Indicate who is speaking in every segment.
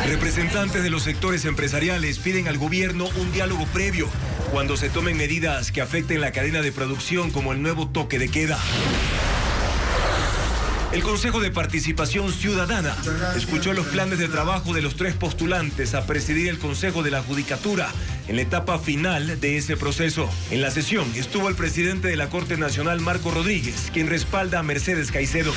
Speaker 1: Representantes de los sectores empresariales piden al gobierno un diálogo previo cuando se tomen medidas que afecten la cadena de producción, como el nuevo toque de queda. El Consejo de Participación Ciudadana escuchó los planes de trabajo de los 3 postulantes a presidir el Consejo de la Judicatura en la etapa final de ese proceso. En la sesión estuvo el presidente de la Corte Nacional, Marco Rodríguez, quien respalda a Mercedes Caicedo.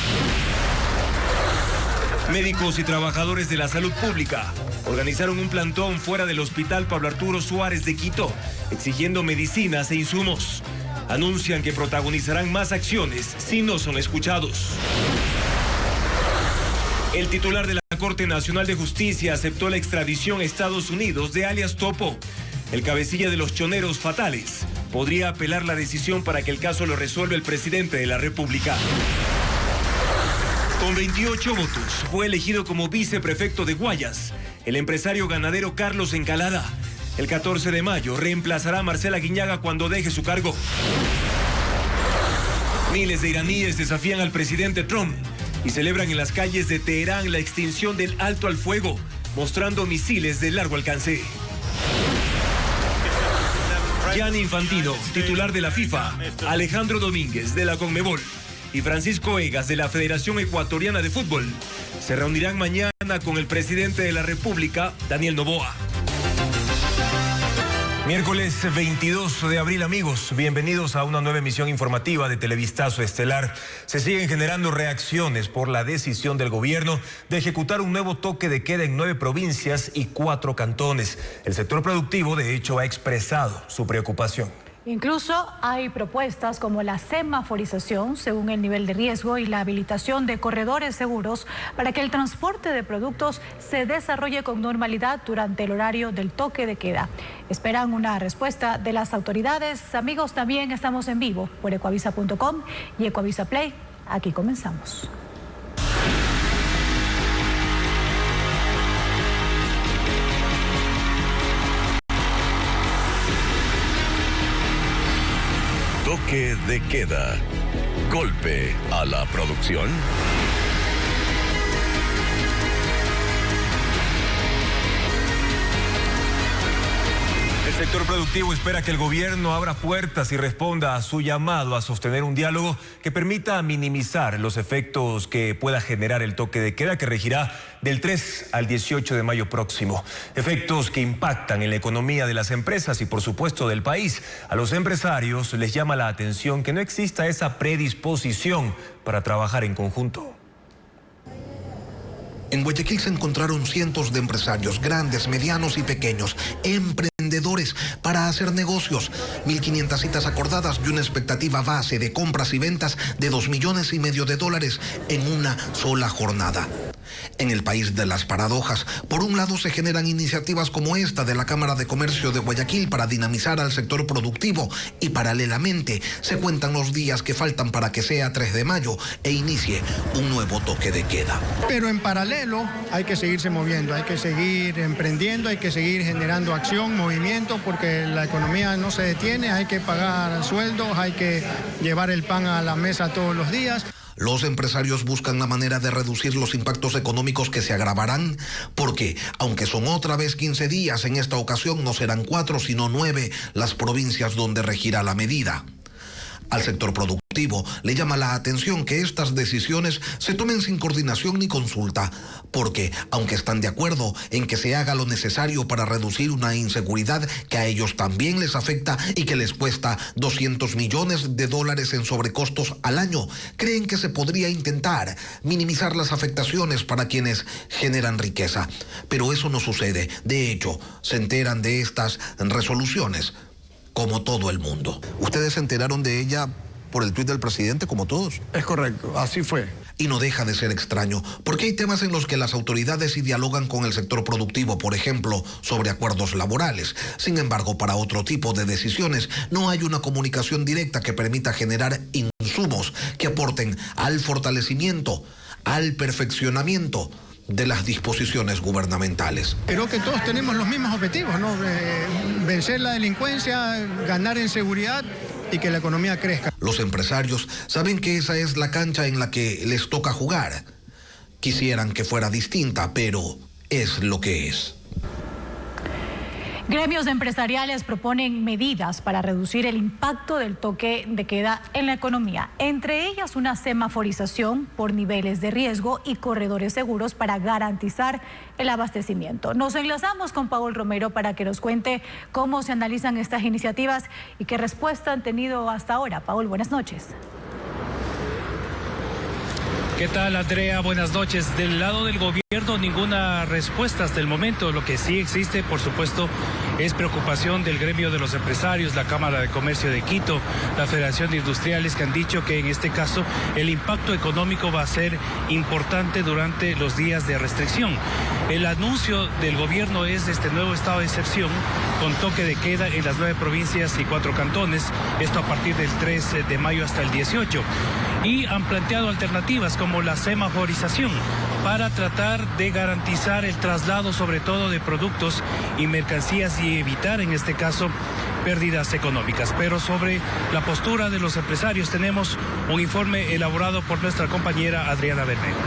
Speaker 1: Médicos y trabajadores de la salud pública organizaron un plantón fuera del Hospital Pablo Arturo Suárez de Quito, exigiendo medicinas e insumos. Anuncian que protagonizarán más acciones si no son escuchados. El titular de la Corte Nacional de Justicia aceptó la extradición a Estados Unidos de alias Topo. El cabecilla de los choneros fatales podría apelar la decisión para que el caso lo resuelva el presidente de la República. Con 28 votos, fue elegido como viceprefecto de Guayas el empresario ganadero Carlos Encalada. El 14 de mayo reemplazará a Marcela Guiñaga cuando deje su cargo. Miles de iraníes desafían al presidente Trump y celebran en las calles de Teherán la extinción del alto al fuego, mostrando misiles de largo alcance. Gianni Infantino, titular de la FIFA, Alejandro Domínguez de la Conmebol y Francisco Egas de la Federación Ecuatoriana de Fútbol se reunirán mañana con el presidente de la República, Daniel Noboa. Miércoles 22 de abril, amigos, bienvenidos a una nueva emisión informativa de Televistazo Estelar. Se siguen generando reacciones por la decisión del gobierno de ejecutar un nuevo toque de queda en 9 provincias y 4 cantones. El sector productivo, de hecho, ha expresado su preocupación.
Speaker 2: Incluso hay propuestas como la semaforización según el nivel de riesgo y la habilitación de corredores seguros para que el transporte de productos se desarrolle con normalidad durante el horario del toque de queda. Esperan una respuesta de las autoridades. Amigos, también estamos en vivo por ecuavisa.com y Ecuavisa Play. Aquí comenzamos.
Speaker 3: Toque de queda. Golpe a la producción.
Speaker 1: El sector productivo espera que el gobierno abra puertas y responda a su llamado a sostener un diálogo que permita minimizar los efectos que pueda generar el toque de queda que regirá del 3 al 18 de mayo próximo. Efectos que impactan en la economía de las empresas y, por supuesto, del país. A los empresarios les llama la atención que no exista esa predisposición para trabajar en conjunto.
Speaker 4: En Guayaquil se encontraron cientos de empresarios, grandes, medianos y pequeños, emprendedores para hacer negocios. 1.500 citas acordadas y una expectativa base de compras y ventas de $2,5 millones en una sola jornada. En el país de las paradojas, por un lado se generan iniciativas como esta de la Cámara de Comercio de Guayaquil para dinamizar al sector productivo y paralelamente se cuentan los días que faltan para que sea 3 de mayo e inicie un nuevo toque de queda.
Speaker 5: Pero en paralelo hay que seguirse moviendo, hay que seguir emprendiendo, hay que seguir generando acción, movimiento, porque la economía no se detiene, hay que pagar sueldos, hay que llevar el pan a la mesa todos los días.
Speaker 4: Los empresarios buscan la manera de reducir los impactos económicos que se agravarán, porque, aunque son otra vez 15 días, en esta ocasión no serán 4, sino 9 las provincias donde regirá la medida. Al sector productivo le llama la atención que estas decisiones se tomen sin coordinación ni consulta, porque, aunque están de acuerdo en que se haga lo necesario para reducir una inseguridad que a ellos también les afecta y que les cuesta $200 millones en sobrecostos al año, creen que se podría intentar minimizar las afectaciones para quienes generan riqueza. Pero eso no sucede. De hecho, se enteran de estas resoluciones como todo el mundo. ¿Ustedes se enteraron de ella por el tuit del presidente como todos?
Speaker 5: Es correcto, así fue.
Speaker 4: Y no deja de ser extraño, porque hay temas en los que las autoridades sí dialogan con el sector productivo, por ejemplo, sobre acuerdos laborales. Sin embargo, para otro tipo de decisiones no hay una comunicación directa que permita generar insumos que aporten al fortalecimiento, al perfeccionamiento de las disposiciones gubernamentales.
Speaker 5: Creo que todos tenemos los mismos objetivos, ¿no? Vencer la delincuencia, ganar en seguridad y que la economía crezca.
Speaker 4: Los empresarios saben que esa es la cancha en la que les toca jugar. Quisieran que fuera distinta, pero es lo que es.
Speaker 2: Gremios empresariales proponen medidas para reducir el impacto del toque de queda en la economía, entre ellas una semaforización por niveles de riesgo y corredores seguros para garantizar el abastecimiento. Nos enlazamos con Paul Romero para que nos cuente cómo se analizan estas iniciativas y qué respuesta han tenido hasta ahora. Paul, buenas noches.
Speaker 6: ¿Qué tal, Andrea? Buenas noches. Del lado del gobierno, ninguna respuesta hasta el momento. Lo que sí existe, por supuesto, es preocupación del gremio de los empresarios, la Cámara de Comercio de Quito, la Federación de Industriales, que han dicho que en este caso el impacto económico va a ser importante durante los días de restricción. El anuncio del gobierno es este nuevo estado de excepción con toque de queda en las 9 provincias y 4 cantones, esto a partir del 3 de mayo hasta el 18. Y han planteado alternativas como la semaforización para tratar de garantizar el traslado sobre todo de productos y mercancías y evitar en este caso pérdidas económicas. Pero sobre la postura de los empresarios tenemos un informe elaborado por nuestra compañera Adriana Bermejo.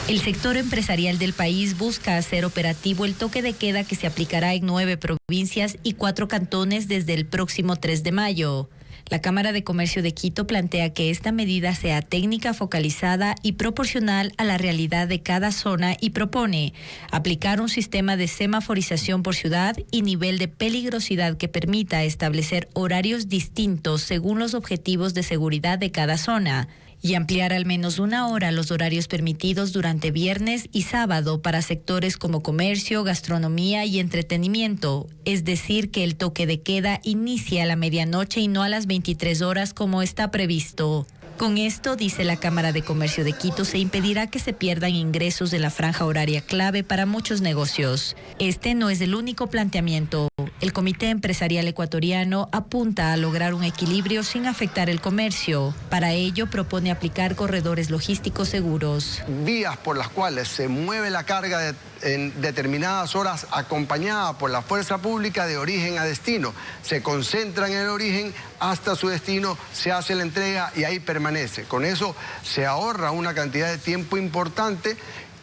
Speaker 7: El sector empresarial del país busca hacer operativo el toque de queda que se aplicará en 9 provincias y 4 cantones desde el próximo 3 de mayo. La Cámara de Comercio de Quito plantea que esta medida sea técnica, focalizada y proporcional a la realidad de cada zona y propone aplicar un sistema de semaforización por ciudad y nivel de peligrosidad que permita establecer horarios distintos según los objetivos de seguridad de cada zona y ampliar al menos 1 hora los horarios permitidos durante viernes y sábado para sectores como comercio, gastronomía y entretenimiento, es decir, que el toque de queda inicia a la medianoche y no a las 23 horas como está previsto. Con esto, dice la Cámara de Comercio de Quito, se impedirá que se pierdan ingresos de la franja horaria clave para muchos negocios. Este no es el único planteamiento. El Comité Empresarial Ecuatoriano apunta a lograr un equilibrio sin afectar el comercio. Para ello, propone aplicar corredores logísticos seguros.
Speaker 8: Vías por las cuales se mueve la carga en determinadas horas acompañada por la fuerza pública de origen a destino. Se concentran en el origen hasta su destino, se hace la entrega y ahí permanece. Con eso se ahorra una cantidad de tiempo importante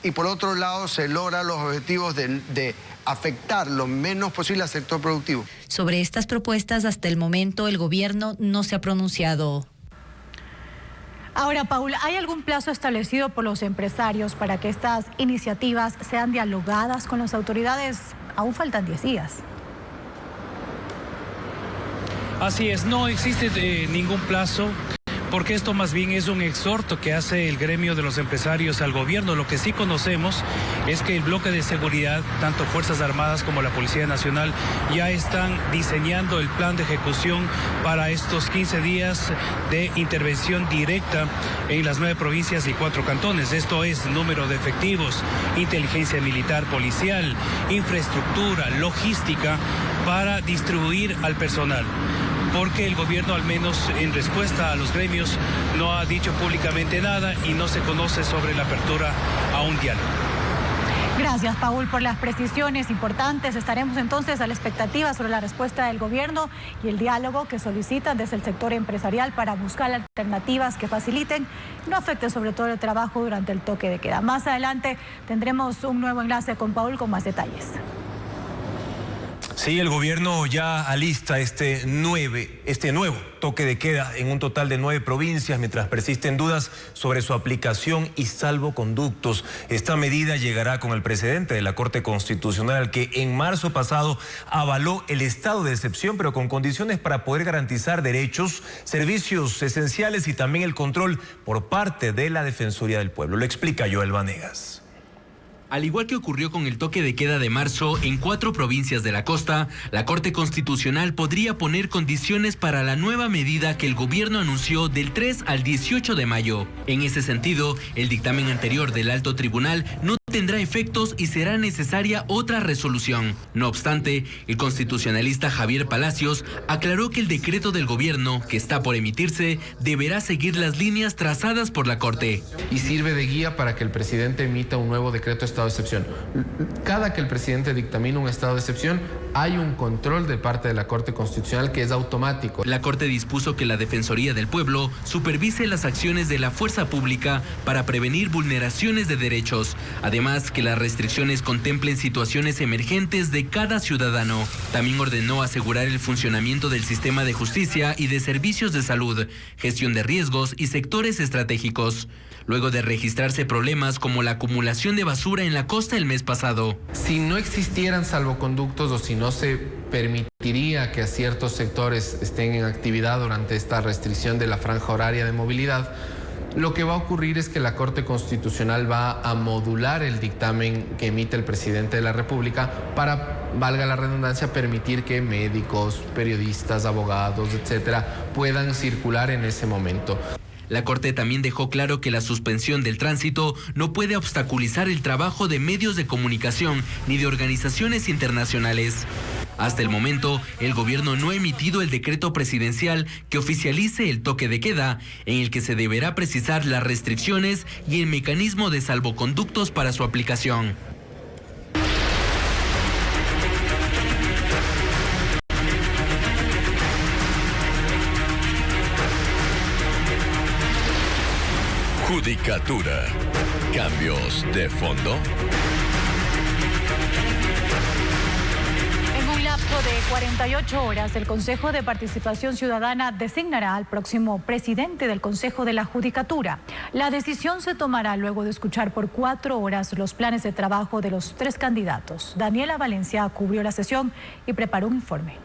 Speaker 8: y por otro lado se logra los objetivos de afectar lo menos posible al sector productivo.
Speaker 7: Sobre estas propuestas, hasta el momento el gobierno no se ha pronunciado.
Speaker 2: Ahora, Paul, ¿hay algún plazo establecido por los empresarios para que estas iniciativas sean dialogadas con las autoridades? Aún faltan 10 días.
Speaker 6: Así es, no existe ningún plazo, porque esto más bien es un exhorto que hace el gremio de los empresarios al gobierno. Lo que sí conocemos es que el bloque de seguridad, tanto Fuerzas Armadas como la Policía Nacional, ya están diseñando el plan de ejecución para estos 15 días de intervención directa en las 9 provincias y 4 cantones. Esto es número de efectivos, inteligencia militar, policial, infraestructura, logística, para distribuir al personal. Porque el gobierno, al menos en respuesta a los gremios, no ha dicho públicamente nada y no se conoce sobre la apertura a un diálogo.
Speaker 2: Gracias, Paul, por las precisiones importantes. Estaremos entonces a la expectativa sobre la respuesta del gobierno y el diálogo que solicitan desde el sector empresarial para buscar alternativas que faciliten y no afecten sobre todo el trabajo durante el toque de queda. Más adelante tendremos un nuevo enlace con Paul con más detalles.
Speaker 1: Sí, el gobierno ya alista este nuevo toque de queda en un total de 9 provincias, mientras persisten dudas sobre su aplicación y salvoconductos. Esta medida llegará con el precedente de la Corte Constitucional, que en marzo pasado avaló el estado de excepción, pero con condiciones para poder garantizar derechos, servicios esenciales y también el control por parte de la Defensoría del Pueblo. Lo explica Joel Vanegas.
Speaker 9: Al igual que ocurrió con el toque de queda de marzo en 4 provincias de la costa, la Corte Constitucional podría poner condiciones para la nueva medida que el gobierno anunció del 3 al 18 de mayo. En ese sentido, el dictamen anterior del Alto Tribunal no tendrá efectos y será necesaria otra resolución. No obstante, el constitucionalista Javier Palacios aclaró que el decreto del gobierno, que está por emitirse, deberá seguir las líneas trazadas por la Corte.
Speaker 10: Y sirve de guía para que el presidente emita un nuevo decreto de estado de excepción. Cada que el presidente dictamina un estado de excepción, hay un control de parte de la Corte Constitucional que es automático.
Speaker 9: La Corte dispuso que la Defensoría del Pueblo supervise las acciones de la fuerza pública para prevenir vulneraciones de derechos. Además, que las restricciones contemplen situaciones emergentes de cada ciudadano. También ordenó asegurar el funcionamiento del sistema de justicia y de servicios de salud, gestión de riesgos y sectores estratégicos. Luego de registrarse problemas como la acumulación de basura en la costa el mes pasado.
Speaker 10: Si no existieran salvoconductos o si no se permitiría que ciertos sectores estén en actividad durante esta restricción de la franja horaria de movilidad, lo que va a ocurrir es que la Corte Constitucional va a modular el dictamen que emite el presidente de la República para, valga la redundancia, permitir que médicos, periodistas, abogados, etcétera, puedan circular en ese momento.
Speaker 9: La Corte también dejó claro que la suspensión del tránsito no puede obstaculizar el trabajo de medios de comunicación ni de organizaciones internacionales. Hasta el momento, el gobierno no ha emitido el decreto presidencial que oficialice el toque de queda, en el que se deberá precisar las restricciones y el mecanismo de salvoconductos para su aplicación.
Speaker 3: Judicatura. Cambios de fondo.
Speaker 2: En un lapso de 48 horas, el Consejo de Participación Ciudadana designará al próximo presidente del Consejo de la Judicatura. La decisión se tomará luego de escuchar por 4 horas los planes de trabajo de los 3 candidatos. Daniela Valencia cubrió la sesión y preparó un informe.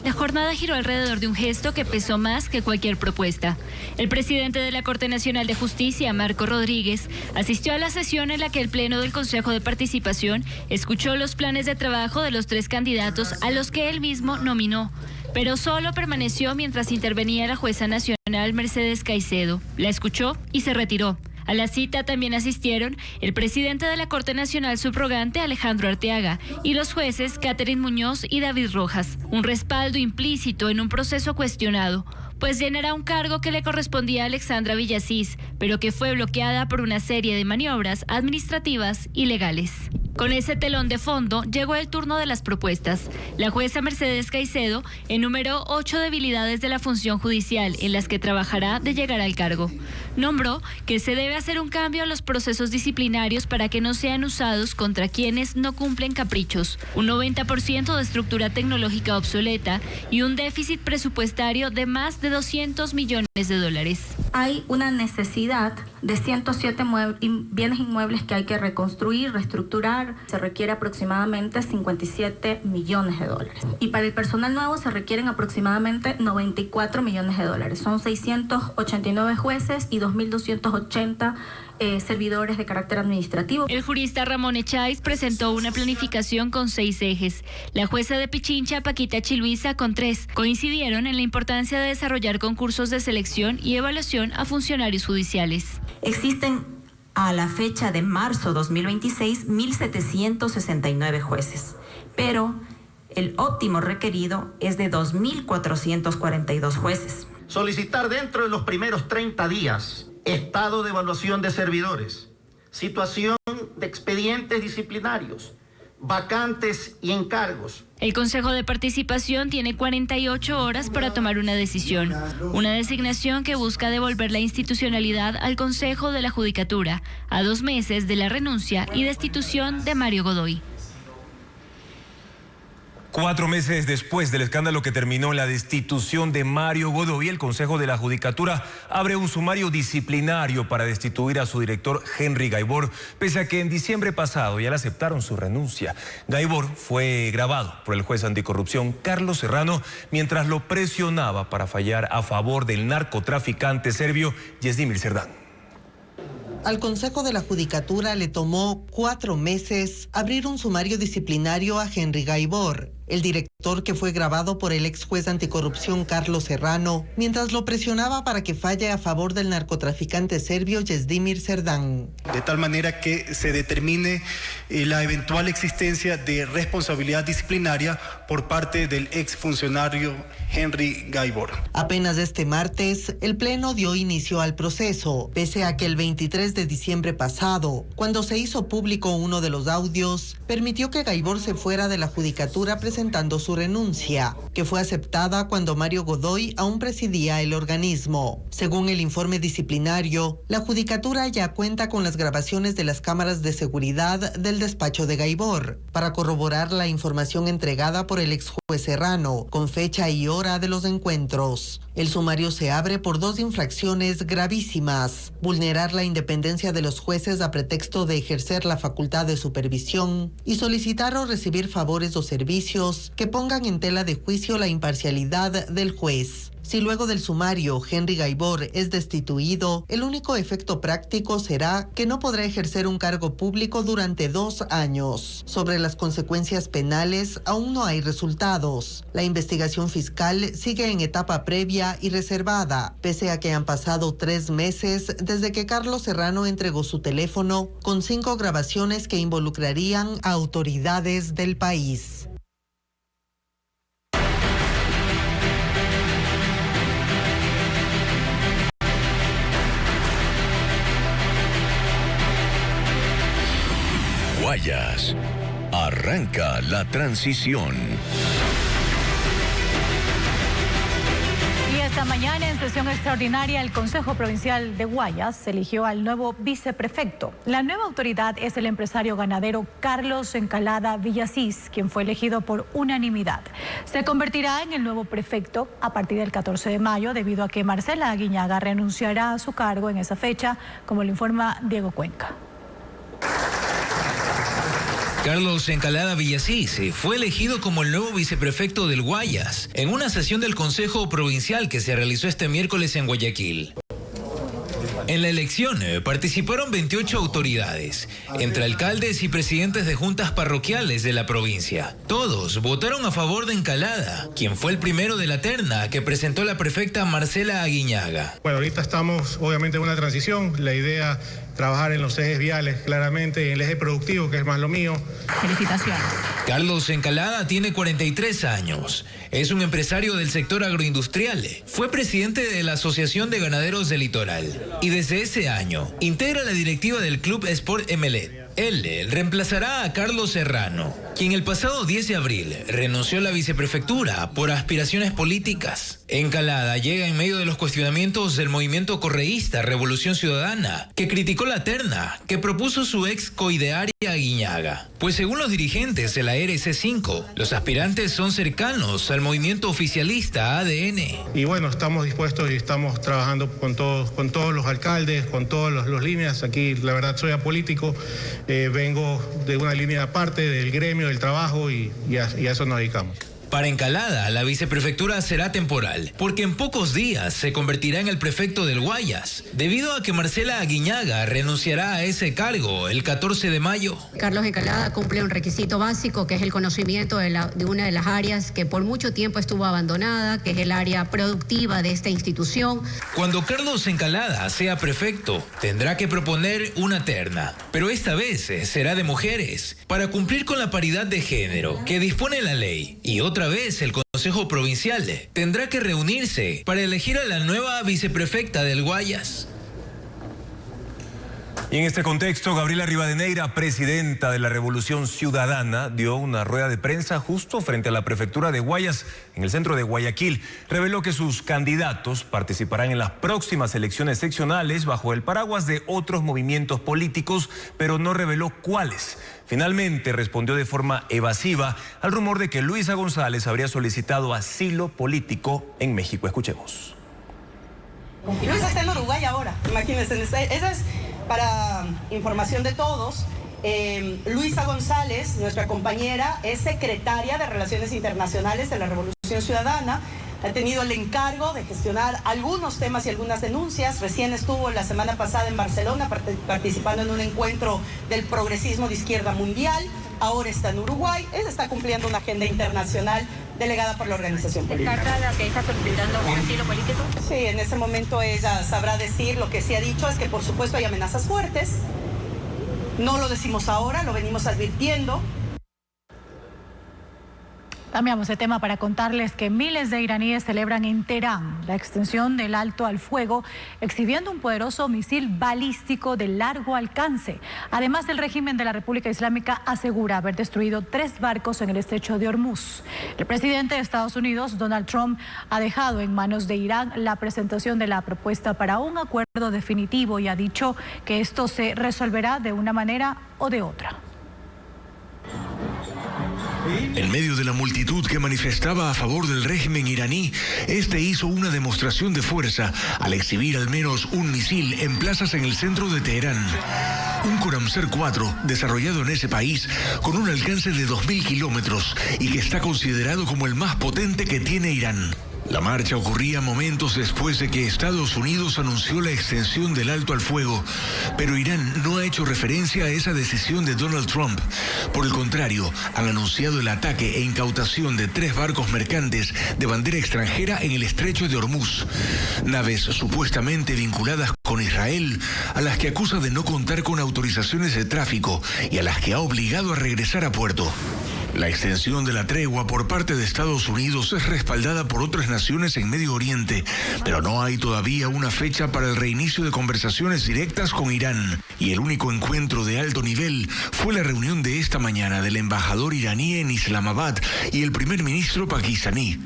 Speaker 11: La jornada giró alrededor de un gesto que pesó más que cualquier propuesta. El presidente de la Corte Nacional de Justicia, Marco Rodríguez, asistió a la sesión en la que el Pleno del Consejo de Participación escuchó los planes de trabajo de los 3 candidatos a los que él mismo nominó, pero solo permaneció mientras intervenía la jueza nacional Mercedes Caicedo. La escuchó y se retiró. A la cita también asistieron el presidente de la Corte Nacional subrogante, Alejandro Arteaga, y los jueces Catherine Muñoz y David Rojas. Un respaldo implícito en un proceso cuestionado, pues llenará un cargo que le correspondía a Alexandra Villasís, pero que fue bloqueada por una serie de maniobras administrativas y legales. Con ese telón de fondo llegó el turno de las propuestas. La jueza Mercedes Caicedo enumeró 8 debilidades de la función judicial en las que trabajará de llegar al cargo. Nombró que se debe hacer un cambio a los procesos disciplinarios para que no sean usados contra quienes no cumplen caprichos, un 90% de estructura tecnológica obsoleta y un déficit presupuestario de más de $200 millones.
Speaker 12: Hay una necesidad de 107 bienes inmuebles que hay que reconstruir, reestructurar. Se requiere aproximadamente $57 millones. Y para el personal nuevo se requieren aproximadamente $94 millones. Son 689 jueces y 2.280 servidores de carácter administrativo.
Speaker 11: El jurista Ramón Echáiz presentó una planificación con 6 ejes. La jueza de Pichincha, Paquita Chiluisa, con 3. Coincidieron en la importancia de desarrollar concursos de selección y evaluación a funcionarios judiciales.
Speaker 13: Existen a la fecha de marzo 2026 1.769 jueces, pero el óptimo requerido es de 2.442 jueces.
Speaker 14: Solicitar dentro de los primeros 30 días estado de evaluación de servidores, situación de expedientes disciplinarios, vacantes y encargos.
Speaker 11: El Consejo de Participación tiene 48 horas para tomar una decisión, una designación que busca devolver la institucionalidad al Consejo de la Judicatura, a 2 meses de la renuncia y destitución de Mario Godoy.
Speaker 1: 4 meses después del escándalo que terminó en la destitución de Mario Godoy, el Consejo de la Judicatura abre un sumario disciplinario para destituir a su director Henry Gaibor, pese a que en diciembre pasado ya le aceptaron su renuncia. Gaibor fue grabado por el juez anticorrupción Carlos Serrano mientras lo presionaba para fallar a favor del narcotraficante serbio Yesdimir Serdán.
Speaker 15: Al Consejo de la Judicatura le tomó 4 meses abrir un sumario disciplinario a Henry Gaibor, el director sector que fue grabado por el ex juez anticorrupción Carlos Serrano, mientras lo presionaba para que falle a favor del narcotraficante serbio Jezdimir Serdán.
Speaker 16: De tal manera que se determine la eventual existencia de responsabilidad disciplinaria por parte del exfuncionario Henry Gaibor.
Speaker 15: Apenas este martes, el Pleno dio inicio al proceso, pese a que el 23 de diciembre pasado, cuando se hizo público uno de los audios, permitió que Gaibor se fuera de la judicatura presentando su renuncia, que fue aceptada cuando Mario Godoy aún presidía el organismo. Según el informe disciplinario, la judicatura ya cuenta con las grabaciones de las cámaras de seguridad del despacho de Gaibor, para corroborar la información entregada por el ex juez Serrano, con fecha y hora de los encuentros. El sumario se abre por 2 infracciones gravísimas: vulnerar la independencia de los jueces a pretexto de ejercer la facultad de supervisión y solicitar o recibir favores o servicios que pongan en tela de juicio la imparcialidad del juez. Si luego del sumario Henry Gaibor es destituido, el único efecto práctico será que no podrá ejercer un cargo público durante 2 años. Sobre las consecuencias penales aún no hay resultados. La investigación fiscal sigue en etapa previa y reservada, pese a que han pasado 3 meses desde que Carlos Serrano entregó su teléfono con 5 grabaciones que involucrarían a autoridades del país.
Speaker 3: Guayas. Arranca la transición.
Speaker 2: Y esta mañana, en sesión extraordinaria, el Consejo Provincial de Guayas eligió al nuevo viceprefecto. La nueva autoridad es el empresario ganadero Carlos Encalada Villasís, quien fue elegido por unanimidad. Se convertirá en el nuevo prefecto a partir del 14 de mayo, debido a que Marcela Aguiñaga renunciará a su cargo en esa fecha, como lo informa Diego Cuenca.
Speaker 17: Carlos Encalada Villasís fue elegido como el nuevo viceprefecto del Guayas en una sesión del Consejo Provincial que se realizó este miércoles en Guayaquil. En la elección participaron 28 autoridades, entre alcaldes y presidentes de juntas parroquiales de la provincia. Todos votaron a favor de Encalada, quien fue el primero de la terna que presentó la prefecta Marcela Aguiñaga.
Speaker 18: Bueno, ahorita estamos obviamente en una transición. La idea trabajar en los ejes viales, claramente, en el eje productivo, que es más lo mío.
Speaker 2: Felicitaciones.
Speaker 17: Carlos Encalada tiene 43 años. Es un empresario del sector agroindustrial. Fue presidente de la Asociación de Ganaderos del Litoral. Y desde ese año, integra la directiva del Club Sport Emelet. Él reemplazará a Carlos Serrano, quien el pasado 10 de abril renunció a la viceprefectura por aspiraciones políticas. Encalada llega en medio de los cuestionamientos del movimiento correísta Revolución Ciudadana, que criticó la terna que propuso su ex coidearia Aguiñaga. Pues según los dirigentes de la RC5, los aspirantes son cercanos al movimiento oficialista ADN.
Speaker 18: Y bueno, estamos dispuestos y estamos trabajando con todos los alcaldes, con todas las líneas. Aquí, la verdad, soy apolítico. Vengo de una línea aparte del gremio, del trabajo y a eso nos dedicamos.
Speaker 17: Para Encalada, la viceprefectura será temporal, porque en pocos días se convertirá en el prefecto del Guayas, debido a que Marcela Aguiñaga renunciará a ese cargo el 14 de mayo.
Speaker 19: Carlos Encalada cumple un requisito básico, que es el conocimiento de una de las áreas que por mucho tiempo estuvo abandonada, que es el área productiva de esta institución.
Speaker 17: Cuando Carlos Encalada sea prefecto, tendrá que proponer una terna, pero esta vez será de mujeres, para cumplir con la paridad de género que dispone la ley. Y otra vez el Consejo Provincial tendrá que reunirse para elegir a la nueva viceprefecta del Guayas.
Speaker 1: Y en este contexto, Gabriela Rivadeneira, presidenta de la Revolución Ciudadana, dio una rueda de prensa justo frente a la prefectura de Guayas, en el centro de Guayaquil. Reveló que sus candidatos participarán en las próximas elecciones seccionales bajo el paraguas de otros movimientos políticos, pero no reveló cuáles. Finalmente respondió de forma evasiva al rumor de que Luisa González habría solicitado asilo político en México. Escuchemos.
Speaker 20: Luisa está en Uruguay ahora, imagínense. Esa es para información de todos. Luisa González, nuestra compañera, es secretaria de Relaciones Internacionales de la Revolución Ciudadana. Ha tenido el encargo de gestionar algunos temas y algunas denuncias. Recién estuvo la semana pasada en Barcelona participando en un encuentro del progresismo de izquierda mundial. ahora está en Uruguay, él está cumpliendo una agenda internacional delegada por la organización política.
Speaker 21: ¿Está clara que está solicitando un asilo político?
Speaker 20: Sí, en ese momento ella sabrá decir. Lo que sí ha dicho es que por supuesto hay amenazas fuertes. No lo decimos ahora, lo venimos advirtiendo.
Speaker 2: Cambiamos de tema para contarles que miles de iraníes celebran en Teherán la extensión del alto al fuego, exhibiendo un poderoso misil balístico de largo alcance. Además, el régimen de la República Islámica asegura haber destruido 3 barcos en el estrecho de Hormuz. El presidente de Estados Unidos, Donald Trump, ha dejado en manos de Irán la presentación de la propuesta para un acuerdo definitivo y ha dicho que esto se resolverá de una manera o de otra.
Speaker 22: En medio de la multitud que manifestaba a favor del régimen iraní, este hizo una demostración de fuerza al exhibir al menos un misil en plazas en el centro de Teherán. Un Khorramshahr 4 desarrollado en ese país con un alcance de 2.000 kilómetros y que está considerado como el más potente que tiene Irán. La marcha ocurría momentos después de que Estados Unidos anunció la extensión del alto al fuego, pero Irán no ha hecho referencia a esa decisión de Donald Trump. Por el contrario, han anunciado el ataque e incautación de 3 barcos mercantes de bandera extranjera en el estrecho de Hormuz, naves supuestamente vinculadas con Israel, a las que acusa de no contar con autorizaciones de tráfico y a las que ha obligado a regresar a puerto. La extensión de la tregua por parte de Estados Unidos es respaldada por otras naciones en Medio Oriente, pero no hay todavía una fecha para el reinicio de conversaciones directas con Irán. Y el único encuentro de alto nivel fue la reunión de esta mañana del embajador iraní en Islamabad y el primer ministro pakistaní.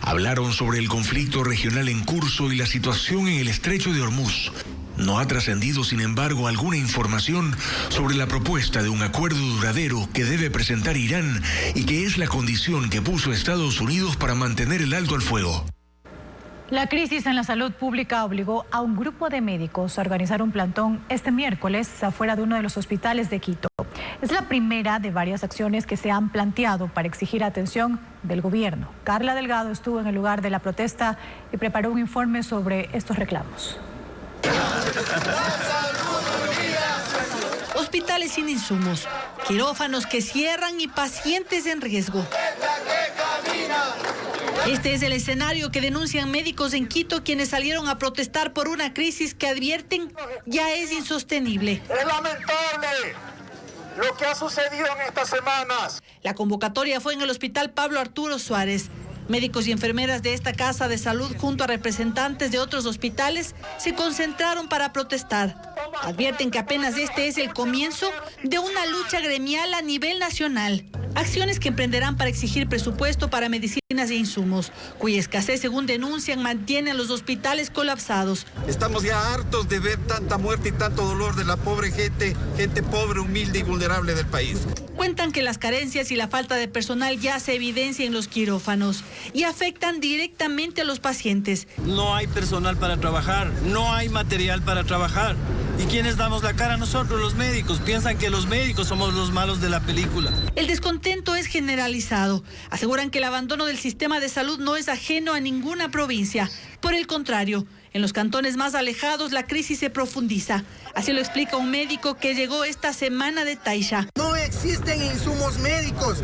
Speaker 22: Hablaron sobre el conflicto regional en curso y la situación en el estrecho de Hormuz. No ha trascendido, sin embargo, alguna información sobre la propuesta de un acuerdo duradero que debe presentar Irán y que es la condición que puso Estados Unidos para mantener el alto al fuego.
Speaker 2: La crisis en la salud pública obligó a un grupo de médicos a organizar un plantón este miércoles afuera de uno de los hospitales de Quito. Es la primera de varias acciones que se han planteado para exigir atención del gobierno. Carla Delgado estuvo en el lugar de la protesta y preparó un informe sobre estos reclamos.
Speaker 23: Hospitales sin insumos, quirófanos que cierran y pacientes en riesgo. Este es el escenario que denuncian médicos en Quito, quienes salieron a protestar por una crisis que advierten ya es insostenible.
Speaker 24: Es lamentable lo que ha sucedido en estas semanas.
Speaker 23: La convocatoria fue en el Hospital Pablo Arturo Suárez. Médicos y enfermeras de esta casa de salud junto a representantes de otros hospitales se concentraron para protestar. Advierten que apenas este es el comienzo de una lucha gremial a nivel nacional. Acciones que emprenderán para exigir presupuesto para medicinas e insumos, cuya escasez, según denuncian, mantiene a los hospitales colapsados.
Speaker 24: Estamos ya hartos de ver tanta muerte y tanto dolor de la pobre gente pobre, humilde y vulnerable del país.
Speaker 23: Cuentan que las carencias y la falta de personal ya se evidencia en los quirófanos y afectan directamente a los pacientes.
Speaker 25: No hay personal para trabajar, no hay material para trabajar. ¿Y quiénes damos la cara? Nosotros, los médicos. Piensan que los médicos somos los malos de la película.
Speaker 23: El descontento es generalizado. Aseguran que el abandono del sistema de salud no es ajeno a ninguna provincia. Por el contrario, en los cantones más alejados la crisis se profundiza. Así lo explica un médico que llegó esta semana de Taisha.
Speaker 24: No existen insumos médicos.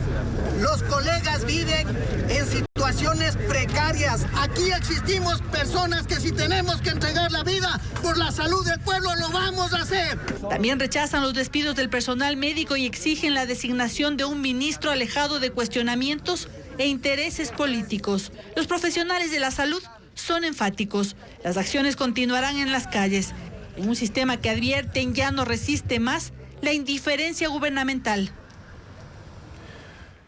Speaker 24: Los colegas viven en situaciones precarias. Aquí existimos personas que si tenemos que entregar la vida por la salud del pueblo, lo vamos a hacer.
Speaker 23: También rechazan los despidos del personal médico y exigen la designación de un ministro alejado de cuestionamientos e intereses políticos. Los profesionales de la salud son enfáticos. Las acciones continuarán en las calles, en un sistema que advierten ya no resiste más la indiferencia gubernamental.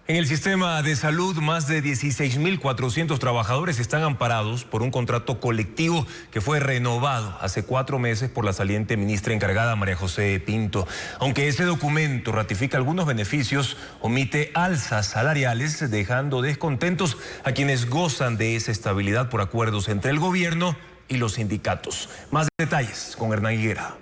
Speaker 1: En el sistema de salud, más de 16.400 trabajadores están amparados por un contrato colectivo que fue renovado hace 4 meses por la saliente ministra encargada, María José Pinto. Aunque ese documento ratifica algunos beneficios, omite alzas salariales, dejando descontentos a quienes gozan de esa estabilidad por acuerdos entre el gobierno y los sindicatos. Más detalles con Hernán Higuera.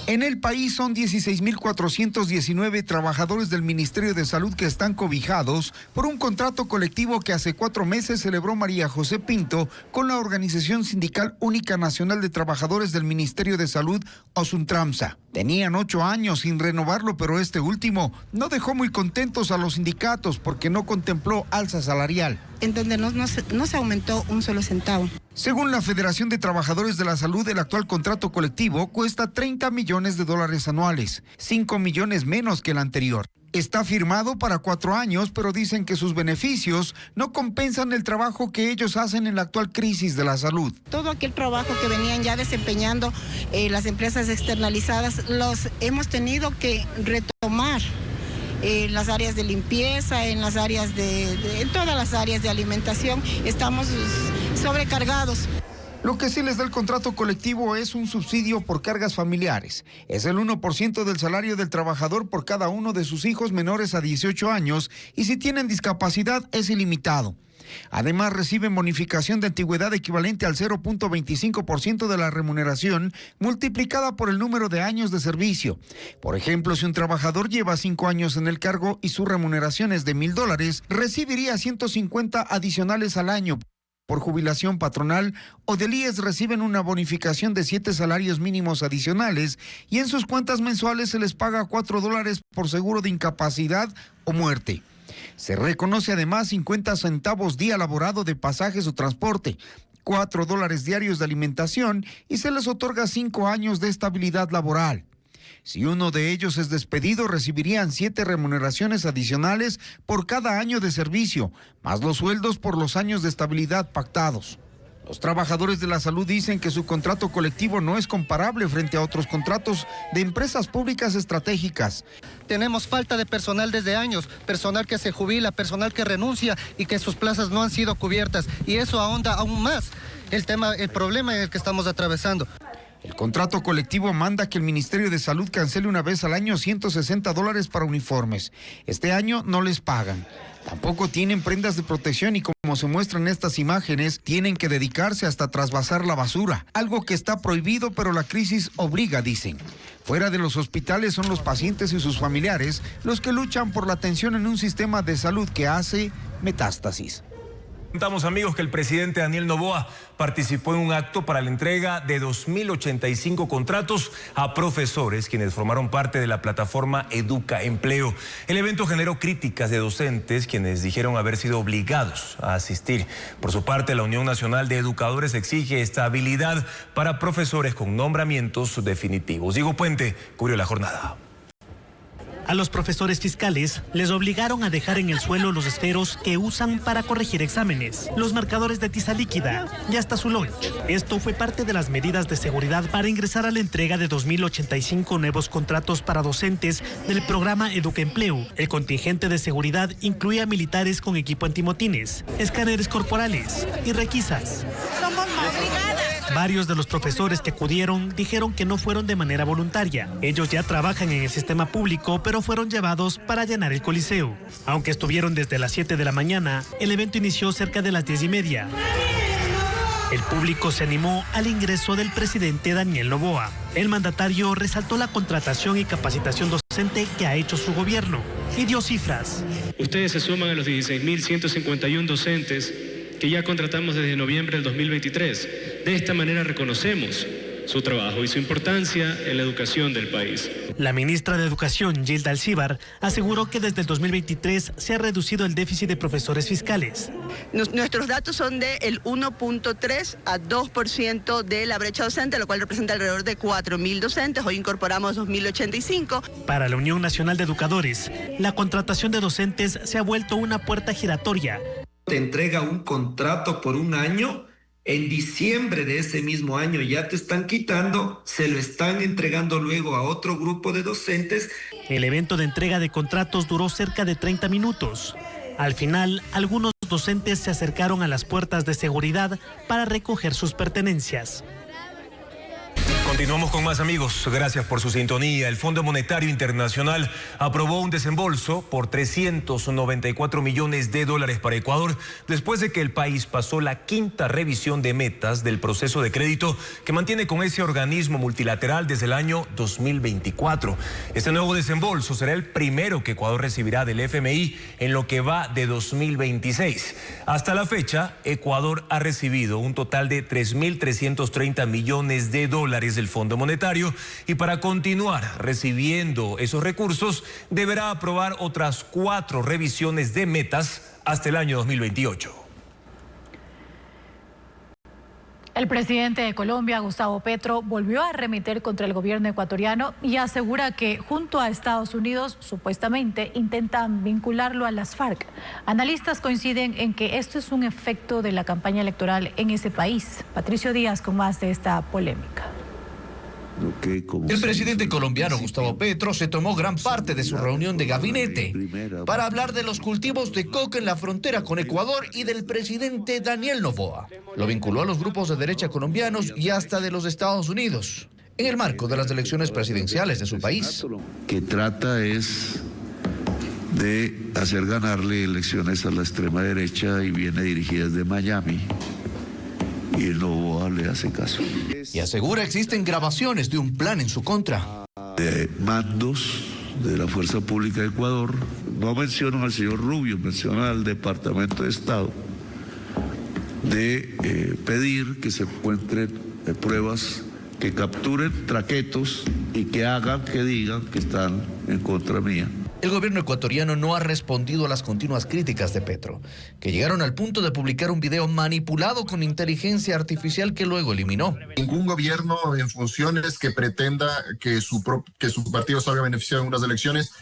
Speaker 26: En el país son 16.419 trabajadores del Ministerio de Salud que están cobijados por un contrato colectivo que hace 4 meses celebró María José Pinto con la Organización Sindical Única Nacional de Trabajadores del Ministerio de Salud, Osuntramsa. Tenían 8 años sin renovarlo, pero este último no dejó muy contentos a los sindicatos porque no contempló alza salarial.
Speaker 4: En donde no se aumentó un solo centavo.
Speaker 26: Según la Federación de Trabajadores de la Salud, el actual contrato colectivo cuesta $30 millones anuales, 5 millones menos que el anterior. Está firmado para 4 años, pero dicen que sus beneficios no compensan el trabajo que ellos hacen en la actual crisis de la salud.
Speaker 4: Todo aquel trabajo que venían ya desempeñando las empresas externalizadas, los hemos tenido que retomar. En las áreas de limpieza, en las áreas en todas las áreas de alimentación, estamos sobrecargados.
Speaker 26: Lo que sí les da el contrato colectivo es un subsidio por cargas familiares. Es el 1% del salario del trabajador por cada uno de sus hijos menores a 18 años y si tienen discapacidad es ilimitado. Además, reciben bonificación de antigüedad equivalente al 0.25% de la remuneración multiplicada por el número de años de servicio. Por ejemplo, si un trabajador lleva 5 años en el cargo y su remuneración es de $1,000, recibiría 150 adicionales al año. Por jubilación patronal o del IES reciben una bonificación de 7 salarios mínimos adicionales y en sus cuentas mensuales se les paga $4 por seguro de incapacidad o muerte. Se reconoce además 50 centavos día laborado de pasajes o transporte, $4 diarios de alimentación y se les otorga 5 años de estabilidad laboral. Si uno de ellos es despedido, recibirían 7 remuneraciones adicionales por cada año de servicio, más los sueldos por los años de estabilidad pactados. Los trabajadores de la salud dicen que su contrato colectivo no es comparable frente a otros contratos de empresas públicas estratégicas.
Speaker 24: Tenemos falta de personal desde años, personal que se jubila, personal que renuncia y que sus plazas no han sido cubiertas. Y eso ahonda aún más el problema en el que estamos atravesando.
Speaker 26: El contrato colectivo manda que el Ministerio de Salud cancele una vez al año $160 para uniformes. Este año no les pagan. Tampoco tienen prendas de protección y como se muestran estas imágenes, tienen que dedicarse hasta trasvasar la basura, algo que está prohibido pero la crisis obliga, dicen. Fuera de los hospitales son los pacientes y sus familiares los que luchan por la atención en un sistema de salud que hace metástasis.
Speaker 1: Contamos, amigos, que el presidente Daniel Noboa participó en un acto para la entrega de 2.085 contratos a profesores, quienes formaron parte de la plataforma Educa Empleo. El evento generó críticas de docentes, quienes dijeron haber sido obligados a asistir. Por su parte, la Unión Nacional de Educadores exige estabilidad para profesores con nombramientos definitivos. Diego Puente cubrió la jornada.
Speaker 5: A los profesores fiscales les obligaron a dejar en el suelo los esferos que usan para corregir exámenes, los marcadores de tiza líquida y hasta su lunch. Esto fue parte de las medidas de seguridad para ingresar a la entrega de 2.085 nuevos contratos para docentes del programa Educa Empleo. El contingente de seguridad incluía militares con equipo antimotines, escáneres corporales y requisas.
Speaker 4: Somos obligadas.
Speaker 5: Varios de los profesores que acudieron dijeron que no fueron de manera voluntaria. Ellos ya trabajan en el sistema público, pero fueron llevados para llenar el coliseo. Aunque estuvieron desde las 7 de la mañana, el evento inició cerca de las 10:30. El público se animó al ingreso del presidente Daniel Noboa. El mandatario resaltó la contratación y capacitación docente que ha hecho su gobierno y dio cifras.
Speaker 6: Ustedes se suman a los 16.151 docentes que ya contratamos desde noviembre del 2023. De esta manera reconocemos su trabajo y su importancia en la educación del país.
Speaker 5: La ministra de Educación, Gilda Alcíbar, aseguró que desde el 2023 se ha reducido el déficit de profesores fiscales.
Speaker 7: Nuestros datos son del 1.3 a 2% de la brecha docente, lo cual representa alrededor de 4.000 docentes. Hoy incorporamos 2.085.
Speaker 5: Para la Unión Nacional de Educadores, la contratación de docentes se ha vuelto una puerta giratoria.
Speaker 8: Te entrega un contrato por un año. En diciembre de ese mismo año ya te están quitando, se lo están entregando luego a otro grupo de docentes.
Speaker 5: El evento de entrega de contratos duró cerca de 30 minutos. Al final, algunos docentes se acercaron a las puertas de seguridad para recoger sus pertenencias.
Speaker 1: Continuamos con más, amigos. Gracias por su sintonía. El Fondo Monetario Internacional aprobó un desembolso por $394 millones para Ecuador después de que el país pasó la 5ª revisión de metas del proceso de crédito que mantiene con ese organismo multilateral desde el año 2024. Este nuevo desembolso será el primero que Ecuador recibirá del FMI en lo que va de 2026. Hasta la fecha, Ecuador ha recibido un total de $3.330 millones del Fondo Monetario y para continuar recibiendo esos recursos deberá aprobar otras 4 revisiones de metas hasta el año 2028.
Speaker 2: El presidente de Colombia, Gustavo Petro, volvió a arremeter contra el gobierno ecuatoriano y asegura que junto a Estados Unidos supuestamente intentan vincularlo a las FARC. Analistas coinciden en que esto es un efecto de la campaña electoral en ese país. Patricio Díaz con más de esta polémica.
Speaker 9: El presidente colombiano Gustavo Petro se tomó gran parte de su reunión de gabinete para hablar de los cultivos de coca en la frontera con Ecuador y del presidente Daniel Noboa. Lo vinculó a los grupos de derecha colombianos y hasta de los Estados Unidos, en el marco de las elecciones presidenciales de su país.
Speaker 10: Que trata es de hacer ganarle elecciones a la extrema derecha y viene dirigida desde Miami. Y el Noboa le hace caso.
Speaker 9: Y asegura existen grabaciones de un plan en su contra.
Speaker 10: De mandos de la Fuerza Pública de Ecuador, no mencionan al señor Rubio, mencionan al Departamento de Estado, de pedir que se encuentren pruebas que capturen traquetos y que hagan, que digan que están en contra mía.
Speaker 9: El gobierno ecuatoriano no ha respondido a las continuas críticas de Petro, que llegaron al punto de publicar un video manipulado con inteligencia artificial que luego eliminó.
Speaker 11: Ningún gobierno en funciones que pretenda que su partido salga beneficiado en unas elecciones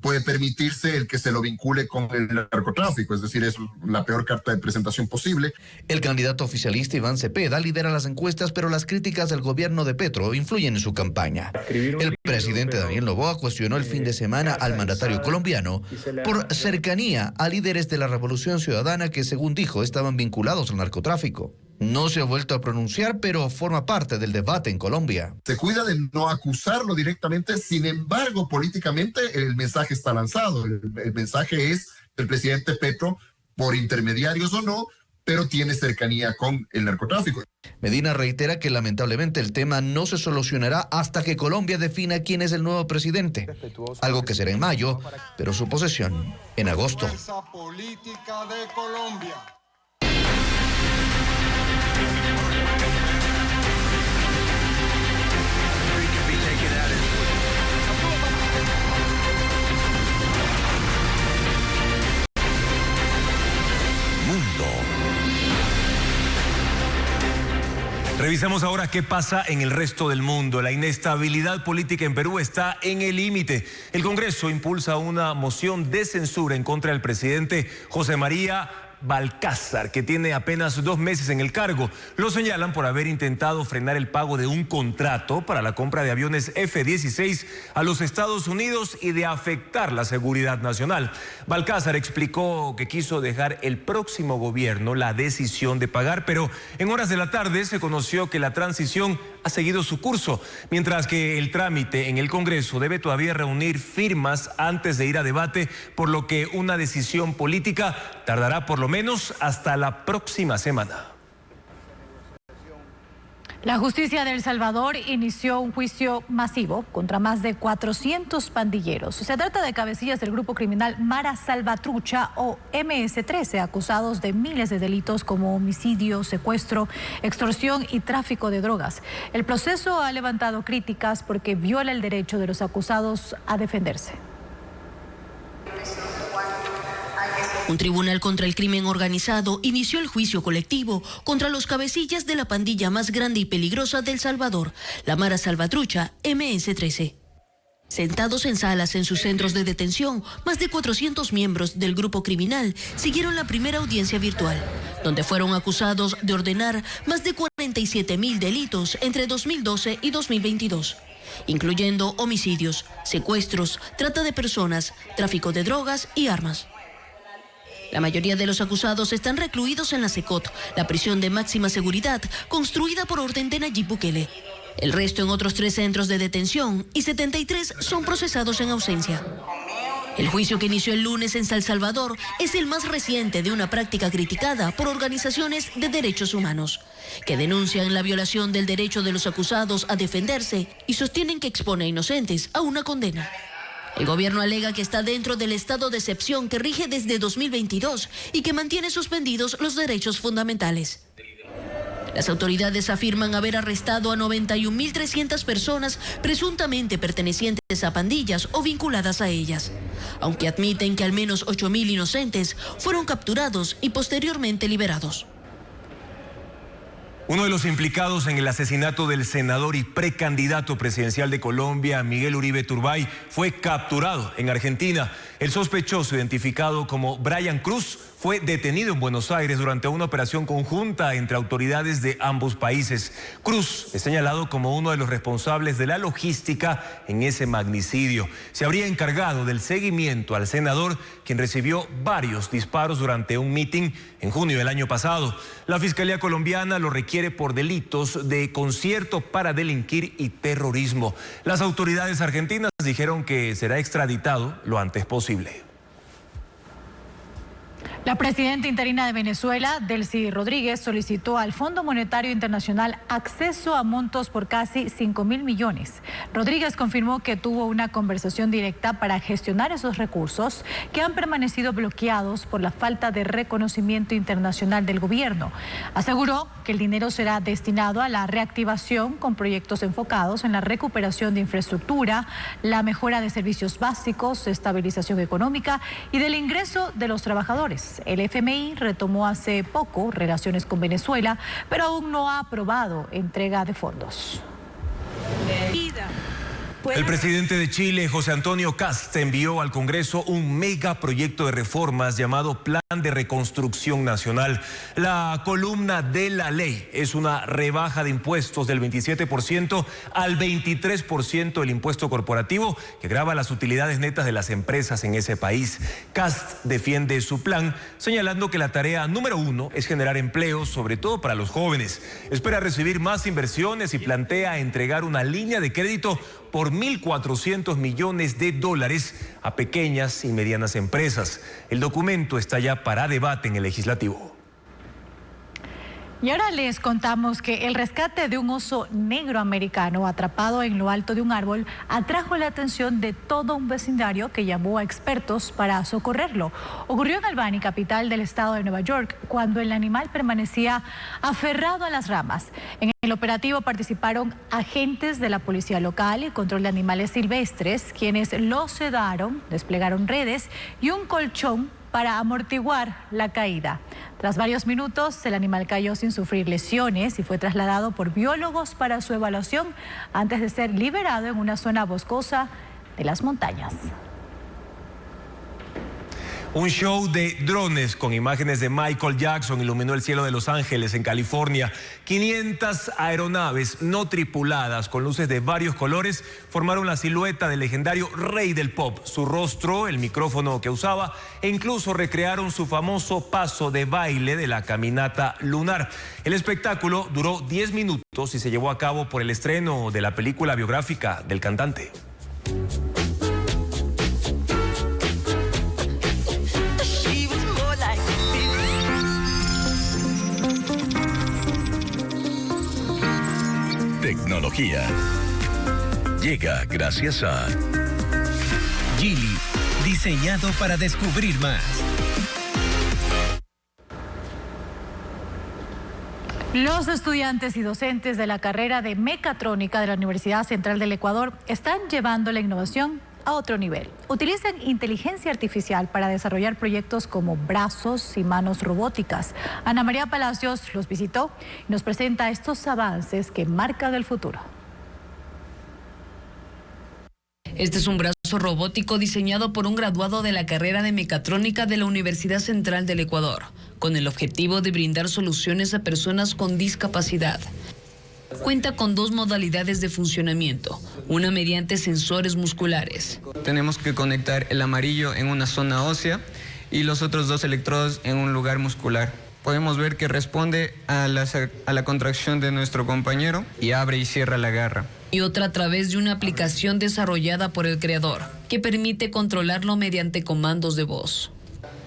Speaker 11: puede permitirse el que se lo vincule con el narcotráfico, es decir, es la peor carta de presentación posible.
Speaker 9: El candidato oficialista Iván Cepeda lidera las encuestas, pero las críticas del gobierno de Petro influyen en su campaña. El presidente Daniel Noboa cuestionó el fin de semana al mandatario colombiano por cercanía a líderes de la Revolución Ciudadana que, según dijo, estaban vinculados al narcotráfico. No se ha vuelto a pronunciar, pero forma parte del debate en Colombia.
Speaker 11: Se cuida de no acusarlo directamente, sin embargo, políticamente el mensaje está lanzado. El mensaje es del presidente Petro, por intermediarios o no, pero tiene cercanía con el narcotráfico.
Speaker 9: Medina reitera que lamentablemente el tema no se solucionará hasta que Colombia defina quién es el nuevo presidente, algo que será en mayo, pero su posesión en agosto.
Speaker 11: Fuerza política de Colombia.
Speaker 1: Revisemos ahora qué pasa en el resto del mundo. La inestabilidad política en Perú está en el límite. El Congreso impulsa una moción de censura en contra del presidente José María Balcázar, que tiene apenas 2 meses en el cargo. Lo señalan por haber intentado frenar el pago de un contrato para la compra de aviones F-16 a los Estados Unidos y de afectar la seguridad nacional. Balcázar explicó que quiso dejar el próximo gobierno la decisión de pagar, pero en horas de la tarde se conoció que la transición ha seguido su curso, mientras que el trámite en el Congreso debe todavía reunir firmas antes de ir a debate, por lo que una decisión política tardará por lo menos hasta la próxima semana.
Speaker 2: La justicia de El Salvador inició un juicio masivo contra más de 400 pandilleros. Se trata de cabecillas del grupo criminal Mara Salvatrucha o MS-13, acusados de miles de delitos como homicidio, secuestro, extorsión y tráfico de drogas. El proceso ha levantado críticas porque viola el derecho de los acusados a defenderse.
Speaker 12: Un tribunal contra el crimen organizado inició el juicio colectivo contra los cabecillas de la pandilla más grande y peligrosa de El Salvador, la Mara Salvatrucha, MS-13. Sentados en salas en sus centros de detención, más de 400 miembros del grupo criminal siguieron la primera audiencia virtual, donde fueron acusados de ordenar más de 47.000 delitos entre 2012 y 2022. Incluyendo homicidios, secuestros, trata de personas, tráfico de drogas y armas. La mayoría de los acusados están recluidos en la SECOT, la prisión de máxima seguridad construida por orden de Nayib Bukele. El resto en otros 3 centros de detención y 73 son procesados en ausencia. El juicio que inició el lunes en San Salvador es el más reciente de una práctica criticada por organizaciones de derechos humanos, que denuncian la violación del derecho de los acusados a defenderse y sostienen que expone a inocentes a una condena. El gobierno alega que está dentro del estado de excepción que rige desde 2022 y que mantiene suspendidos los derechos fundamentales. Las autoridades afirman haber arrestado a 91.300 personas presuntamente pertenecientes a pandillas o vinculadas a ellas, aunque admiten que al menos 8.000 inocentes fueron capturados y posteriormente liberados.
Speaker 1: Uno de los implicados en el asesinato del senador y precandidato presidencial de Colombia, Miguel Uribe Turbay, fue capturado en Argentina. El sospechoso, identificado como Brian Cruz, fue detenido en Buenos Aires durante una operación conjunta entre autoridades de ambos países. Cruz es señalado como uno de los responsables de la logística en ese magnicidio. Se habría encargado del seguimiento al senador, quien recibió varios disparos durante un mitin en junio del año pasado. La Fiscalía colombiana lo requiere por delitos de concierto para delinquir y terrorismo. Las autoridades argentinas dijeron que será extraditado lo antes posible.
Speaker 2: La presidenta interina de Venezuela, Delcy Rodríguez, solicitó al Fondo Monetario Internacional acceso a montos por casi 5.000 millones. Rodríguez confirmó que tuvo una conversación directa para gestionar esos recursos que han permanecido bloqueados por la falta de reconocimiento internacional del gobierno. Aseguró que el dinero será destinado a la reactivación con proyectos enfocados en la recuperación de infraestructura, la mejora de servicios básicos, estabilización económica y del ingreso de los trabajadores. El FMI retomó hace poco relaciones con Venezuela, pero aún no ha aprobado entrega de fondos.
Speaker 1: El presidente de Chile, José Antonio Kast, envió al Congreso un megaproyecto de reformas llamado Plan de Reconstrucción Nacional. La columna de la ley es una rebaja de impuestos del 27% al 23% del impuesto corporativo que grava las utilidades netas de las empresas en ese país. Kast defiende su plan, señalando que la tarea número 1 es generar empleos, sobre todo para los jóvenes. Espera recibir más inversiones y plantea entregar una línea de crédito por 1.400 millones de dólares a pequeñas y medianas empresas. El documento está ya para debate en el legislativo.
Speaker 2: Y ahora les contamos que el rescate de un oso negro americano atrapado en lo alto de un árbol atrajo la atención de todo un vecindario que llamó a expertos para socorrerlo. Ocurrió en Albany, capital del estado de Nueva York, cuando el animal permanecía aferrado a las ramas. En el operativo participaron agentes de la policía local y control de animales silvestres, quienes lo sedaron, desplegaron redes y un colchón para amortiguar la caída. Tras varios minutos, el animal cayó sin sufrir lesiones y fue trasladado por biólogos para su evaluación antes de ser liberado en una zona boscosa de las montañas.
Speaker 1: Un show de drones con imágenes de Michael Jackson iluminó el cielo de Los Ángeles, en California. 500 aeronaves no tripuladas con luces de varios colores formaron la silueta del legendario rey del pop. Su rostro, el micrófono que usaba e incluso recrearon su famoso paso de baile de la caminata lunar. El espectáculo duró 10 minutos y se llevó a cabo por el estreno de la película biográfica del cantante.
Speaker 22: Tecnología llega gracias a Geely, diseñado para descubrir más.
Speaker 2: Los estudiantes y docentes de la carrera de mecatrónica de la Universidad Central del Ecuador están llevando la innovación a otro nivel. Utilizan inteligencia artificial para desarrollar proyectos como brazos y manos robóticas. Ana María Palacios los visitó y nos presenta estos avances que marcan el futuro.
Speaker 3: Este es un brazo robótico diseñado por un graduado de la carrera de mecatrónica de la Universidad Central del Ecuador, con el objetivo de brindar soluciones a personas con discapacidad. Cuenta con dos modalidades de funcionamiento, una mediante sensores musculares.
Speaker 13: Tenemos que conectar el amarillo en una zona ósea y los otros dos electrodos en un lugar muscular. Podemos ver que responde a la contracción de nuestro compañero y abre y cierra la garra.
Speaker 3: Y otra a través de una aplicación desarrollada por el creador, que permite controlarlo mediante comandos de voz.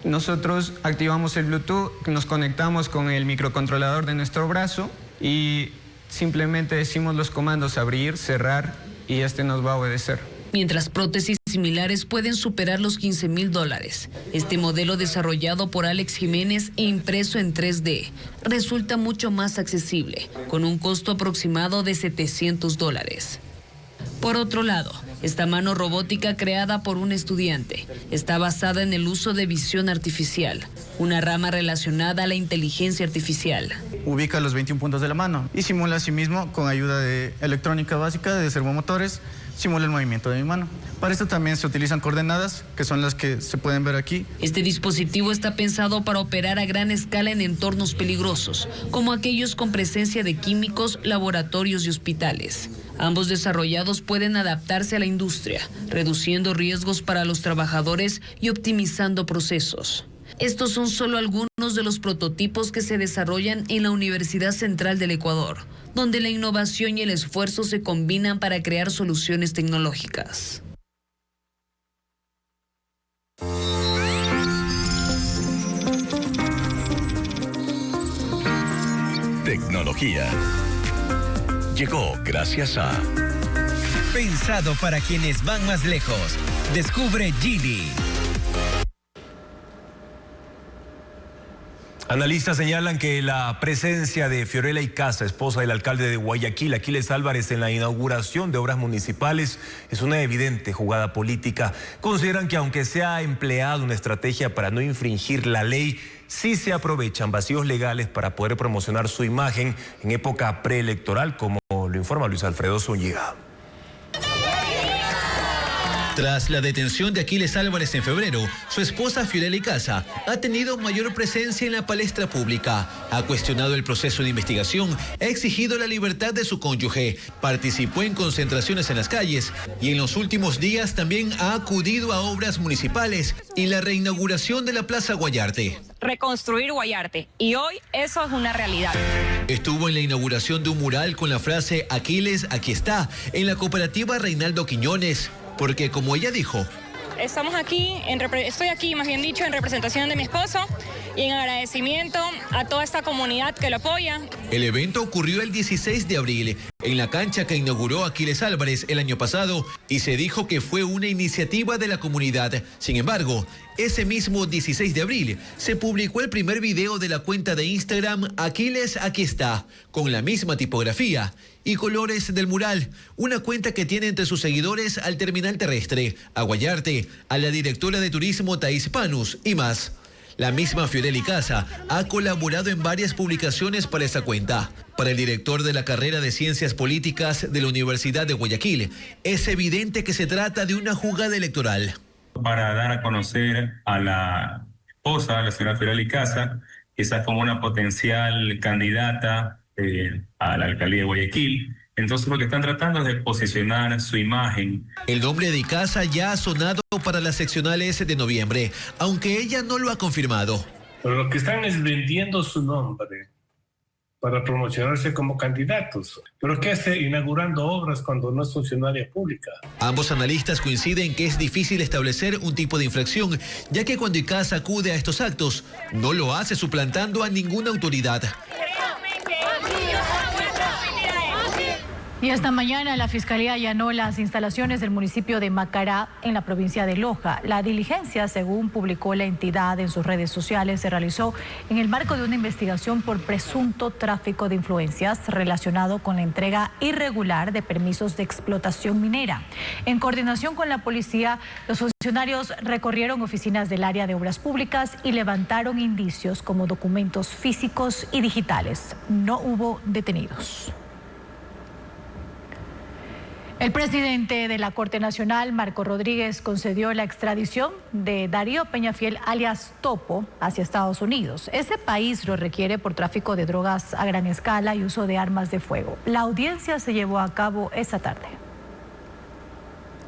Speaker 13: Nosotros activamos el Bluetooth, nos conectamos con el microcontrolador de nuestro brazo y simplemente decimos los comandos abrir, cerrar y este nos va a obedecer.
Speaker 3: Mientras prótesis similares pueden superar los $15,000. Este modelo desarrollado por Alex Jiménez e impreso en 3D resulta mucho más accesible, con un costo aproximado de $700. Por otro lado, esta mano robótica creada por un estudiante está basada en el uso de visión artificial, una rama relacionada a la inteligencia artificial.
Speaker 14: Ubica los 21 puntos de la mano y simula a sí mismo con ayuda de electrónica básica de servomotores, simula el movimiento de mi mano. Para esto también se utilizan coordenadas, que son las que se pueden ver aquí.
Speaker 3: Este dispositivo está pensado para operar a gran escala en entornos peligrosos, como aquellos con presencia de químicos, laboratorios y hospitales. Ambos desarrollados pueden adaptarse a la industria, reduciendo riesgos para los trabajadores y optimizando procesos. Estos son solo algunos de los prototipos que se desarrollan en la Universidad Central del Ecuador, donde la innovación y el esfuerzo se combinan para crear soluciones tecnológicas.
Speaker 15: Tecnología. Llegó gracias a...
Speaker 16: Pensado para quienes van más lejos. Descubre Geely.
Speaker 1: Analistas señalan que la presencia de Fiorella Icaza, esposa del alcalde de Guayaquil, Aquiles Álvarez, en la inauguración de obras municipales es una evidente jugada política. Consideran que aunque se ha empleado una estrategia para no infringir la ley, sí se aprovechan vacíos legales para poder promocionar su imagen en época preelectoral, como lo informa Luis Alfredo Zúñiga.
Speaker 17: Tras la detención de Aquiles Álvarez en febrero, su esposa Fiorella Icaza ha tenido mayor presencia en la palestra pública. Ha cuestionado el proceso de investigación, ha exigido la libertad de su cónyuge, participó en concentraciones en las calles y en los últimos días también ha acudido a obras municipales y la reinauguración de la Plaza Guayarte.
Speaker 21: Reconstruir Guayarte, y hoy eso es una realidad.
Speaker 17: Estuvo en la inauguración de un mural con la frase "Aquiles, aquí está", en la cooperativa Reinaldo Quiñones. Porque como ella dijo,
Speaker 21: estoy aquí más bien dicho en representación de mi esposo y en agradecimiento a toda esta comunidad que lo apoya.
Speaker 17: El evento ocurrió el 16 de abril en la cancha que inauguró Aquiles Álvarez el año pasado y se dijo que fue una iniciativa de la comunidad. Sin embargo, ese mismo 16 de abril se publicó el primer video de la cuenta de Instagram Aquiles aquí está, con la misma tipografía y colores del mural, una cuenta que tiene entre sus seguidores al terminal terrestre, a Guayarte, a la directora de turismo Thais Panus y más. La misma Fiorella Icaza ha colaborado en varias publicaciones para esa cuenta. Para el director de la carrera de Ciencias Políticas de la Universidad de Guayaquil, es evidente que se trata de una jugada electoral.
Speaker 18: Para dar a conocer a la esposa, la señora Fiorella Icaza, quizás como una potencial candidata a la alcaldía de Guayaquil. Entonces lo que están tratando es de posicionar su imagen.
Speaker 17: El nombre de Icaza ya ha sonado para las seccionales de noviembre, aunque ella no lo ha confirmado.
Speaker 19: Pero lo que están es vendiendo su nombre para promocionarse como candidatos. ¿Pero qué hace inaugurando obras cuando no es funcionaria pública?
Speaker 17: Ambos analistas coinciden que es difícil establecer un tipo de infracción, ya que cuando Icaza acude a estos actos, no lo hace suplantando a ninguna autoridad.
Speaker 2: Y esta mañana la Fiscalía allanó las instalaciones del municipio de Macará en la provincia de Loja. La diligencia, según publicó la entidad en sus redes sociales, se realizó en el marco de una investigación por presunto tráfico de influencias relacionado con la entrega irregular de permisos de explotación minera. En coordinación con la policía, los funcionarios recorrieron oficinas del área de obras públicas y levantaron indicios como documentos físicos y digitales. No hubo detenidos. El presidente de la Corte Nacional, Marco Rodríguez, concedió la extradición de Darío Peñafiel, alias Topo, hacia Estados Unidos. Ese país lo requiere por tráfico de drogas a gran escala y uso de armas de fuego. La audiencia se llevó a cabo esta tarde.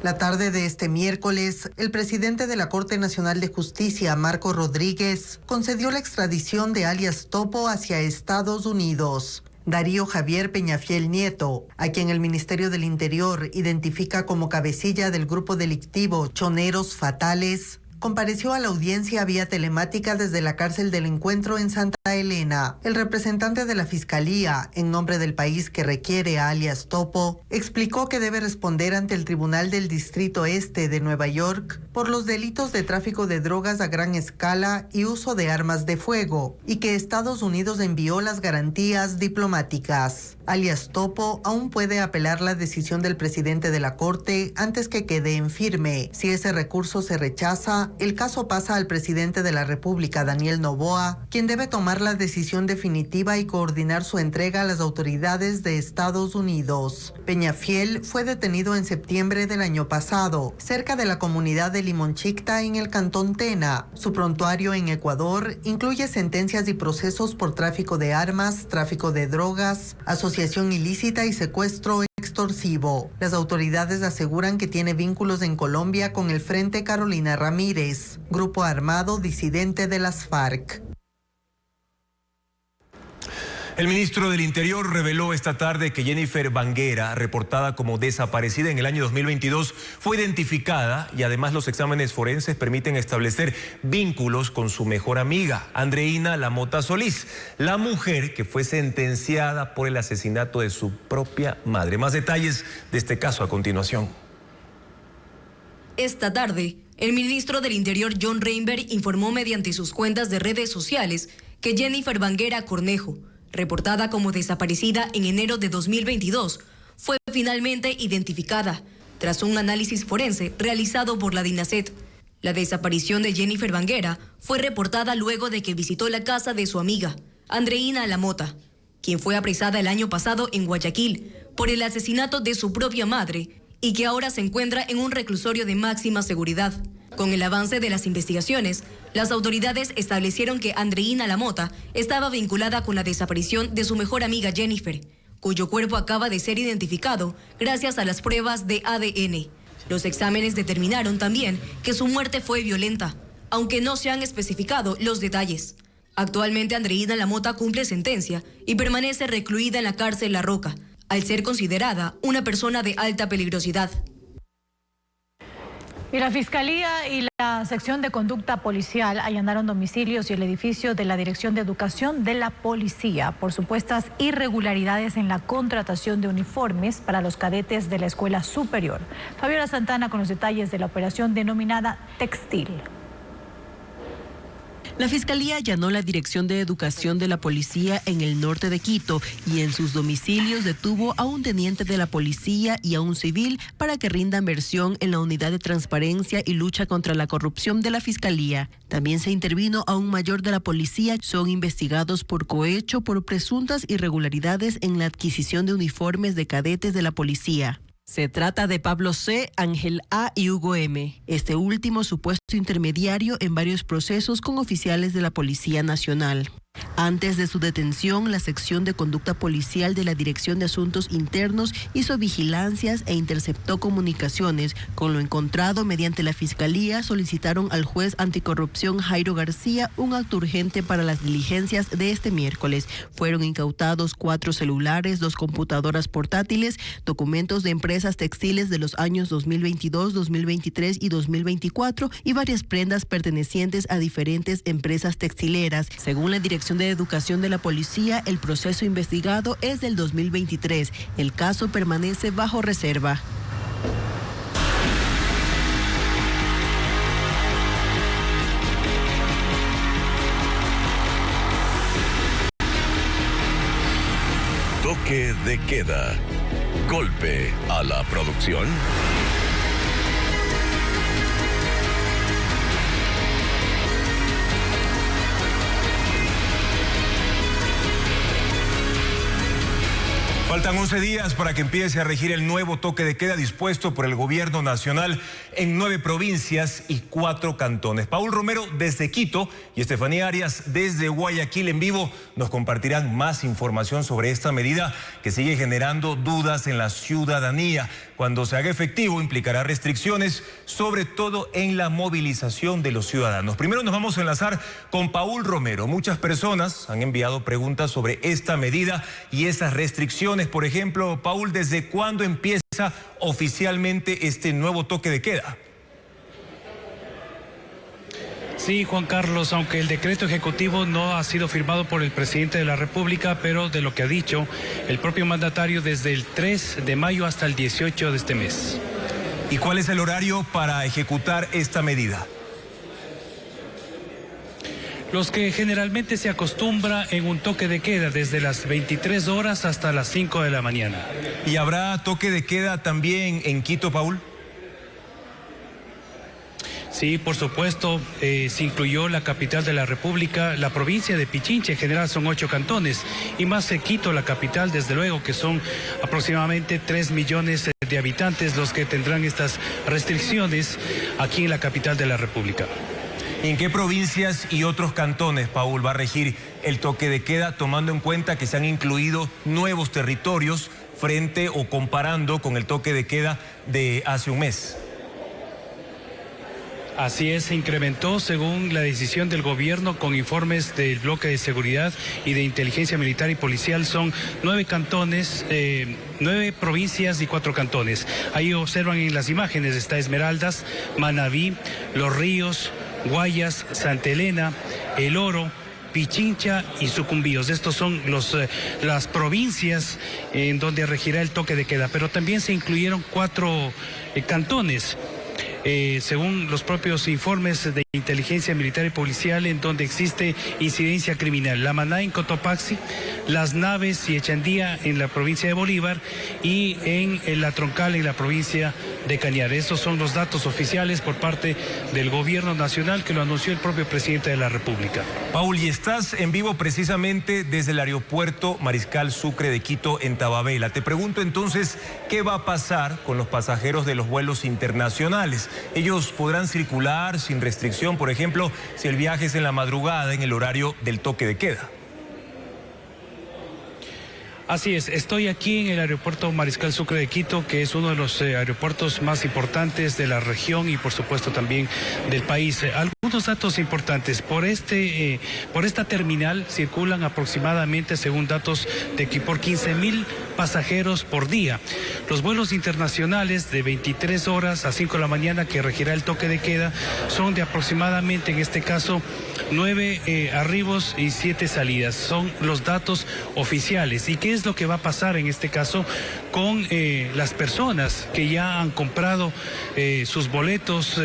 Speaker 27: La tarde de este miércoles, el presidente de la Corte Nacional de Justicia, Marco Rodríguez, concedió la extradición de alias Topo hacia Estados Unidos. Darío Javier Peñafiel Nieto, a quien el Ministerio del Interior identifica como cabecilla del grupo delictivo Choneros Fatales, compareció a la audiencia vía telemática desde la cárcel del Encuentro en Santa Elena. El representante de la Fiscalía, en nombre del país que requiere a alias Topo, explicó que debe responder ante el Tribunal del Distrito Este de Nueva York por los delitos de tráfico de drogas a gran escala y uso de armas de fuego, y que Estados Unidos envió las garantías diplomáticas. Alias Topo aún puede apelar la decisión del presidente de la Corte antes que quede en firme. Si ese recurso se rechaza, el caso pasa al presidente de la República, Daniel Noboa, quien debe tomar la decisión definitiva y coordinar su entrega a las autoridades de Estados Unidos. Peñafiel fue detenido en septiembre del año pasado, cerca de la comunidad de Limonchicta en el cantón Tena. Su prontuario en Ecuador incluye sentencias y procesos por tráfico de armas, tráfico de drogas, asociación ilícita y secuestro extorsivo. Las autoridades aseguran que tiene vínculos en Colombia con el Frente Carolina Ramírez, grupo armado disidente de las FARC.
Speaker 1: El ministro del Interior reveló esta tarde que Jennifer Banguera, reportada como desaparecida en el año 2022, fue identificada y además los exámenes forenses permiten establecer vínculos con su mejor amiga, Andreina Lamota Solís, la mujer que fue sentenciada por el asesinato de su propia madre. Más detalles de este caso a continuación.
Speaker 4: Esta tarde, el ministro del Interior, John Reinberg, informó mediante sus cuentas de redes sociales que Jennifer Banguera Cornejo, reportada como desaparecida en enero de 2022, fue finalmente identificada tras un análisis forense realizado por la DINASET. La desaparición de Jennifer Banguera fue reportada luego de que visitó la casa de su amiga, Andreina Lamota, quien fue apresada el año pasado en Guayaquil por el asesinato de su propia madre y que ahora se encuentra en un reclusorio de máxima seguridad. Con el avance de las investigaciones, las autoridades establecieron que Andreina Lamota estaba vinculada con la desaparición de su mejor amiga Jennifer, cuyo cuerpo acaba de ser identificado gracias a las pruebas de ADN. Los exámenes determinaron también que su muerte fue violenta, aunque no se han especificado los detalles. Actualmente Andreina Lamota cumple sentencia y permanece recluida en la cárcel La Roca, al ser considerada una persona de alta peligrosidad.
Speaker 2: Y la Fiscalía y la Sección de Conducta Policial allanaron domicilios y el edificio de la Dirección de Educación de la Policía por supuestas irregularidades en la contratación de uniformes para los cadetes de la Escuela Superior. Fabiola Santana con los detalles de la operación denominada Textil.
Speaker 6: La Fiscalía allanó la Dirección de Educación de la Policía en el norte de Quito y en sus domicilios detuvo a un teniente de la policía y a un civil para que rindan versión en la Unidad de Transparencia y Lucha contra la Corrupción de la Fiscalía. También se intervino a un mayor de la policía. Son investigados por cohecho por presuntas irregularidades en la adquisición de uniformes de cadetes de la policía. Se trata de Pablo C., Ángel A. y Hugo M., este último supuesto intermediario en varios procesos con oficiales de la Policía Nacional. Antes de su detención, la Sección de Conducta Policial de la Dirección de Asuntos Internos hizo vigilancias e interceptó comunicaciones. Con lo encontrado mediante la Fiscalía, solicitaron al juez anticorrupción Jairo García un acto urgente para las diligencias de este miércoles. Fueron incautados 4 celulares, 2 computadoras portátiles, documentos de empresas textiles de los años 2022, 2023 y 2024 y varias prendas pertenecientes a diferentes empresas textileras. Según la Dirección de Educación de la Policía, el proceso investigado es del 2023. El caso permanece bajo reserva.
Speaker 15: Toque de queda. Golpe a la producción.
Speaker 1: Faltan 11 días para que empiece a regir el nuevo toque de queda dispuesto por el gobierno nacional en 9 provincias y 4 cantones. Paul Romero desde Quito y Estefanía Arias desde Guayaquil en vivo nos compartirán más información sobre esta medida que sigue generando dudas en la ciudadanía. Cuando se haga efectivo implicará restricciones, sobre todo en la movilización de los ciudadanos. Primero nos vamos a enlazar con Paul Romero. Muchas personas han enviado preguntas sobre esta medida y esas restricciones. Por ejemplo, Paul, ¿desde cuándo empieza oficialmente este nuevo toque de queda?
Speaker 7: Sí, Juan Carlos, aunque el decreto ejecutivo no ha sido firmado por el presidente de la República, pero de lo que ha dicho el propio mandatario desde el 3 de mayo hasta el 18 de este mes.
Speaker 1: ¿Y cuál es el horario para ejecutar esta medida?
Speaker 7: Los que generalmente se acostumbra en un toque de queda desde las 23 horas hasta las 5 de la mañana.
Speaker 1: ¿Y habrá toque de queda también en Quito, Paul?
Speaker 7: Sí, por supuesto, se incluyó la capital de la República, la provincia de Pichincha, en general son 8 cantones, y más Quito, la capital, desde luego, que son aproximadamente 3 millones de habitantes los que tendrán estas restricciones aquí en la capital de la República.
Speaker 1: ¿En qué provincias y otros cantones, Paul, va a regir el toque de queda, tomando en cuenta que se han incluido nuevos territorios frente o comparando con el toque de queda de hace un mes?
Speaker 7: Así es, se incrementó según la decisión del gobierno con informes del bloque de seguridad y de inteligencia militar y policial. Son 9 cantones, 9 provincias y 4 cantones. Ahí observan en las imágenes, está Esmeraldas, Manabí, Los Ríos, Guayas, Santa Elena, El Oro, Pichincha y Sucumbíos. Estos son las provincias en donde regirá el toque de queda, pero también se incluyeron 4 cantones. Según los propios informes de inteligencia militar y policial, en donde existe incidencia criminal. La Maná en Cotopaxi, Las Naves y Echandía en la provincia de Bolívar y en la Troncal en la provincia de Cañar. Estos son los datos oficiales por parte del gobierno nacional que lo anunció el propio presidente de la República.
Speaker 1: Paul, y estás en vivo precisamente desde el aeropuerto Mariscal Sucre de Quito en Tababela. Te pregunto entonces, ¿qué va a pasar con los pasajeros de los vuelos internacionales? ¿Ellos podrán circular sin restricción, por ejemplo, si el viaje es en la madrugada, en el horario del toque de queda?
Speaker 7: Así es, estoy aquí en el aeropuerto Mariscal Sucre de Quito, que es uno de los aeropuertos más importantes de la región y por supuesto también del país. Algunos datos importantes, por esta terminal circulan aproximadamente, según datos de Equipor, 15,000 pasajeros por día. Los vuelos internacionales de 23 horas a 5 de la mañana, que regirá el toque de queda, son de aproximadamente, en este caso, 9 arribos y 7 salidas. Son los datos oficiales. ¿Y qué es lo que va a pasar en este caso con las personas que ya han comprado sus boletos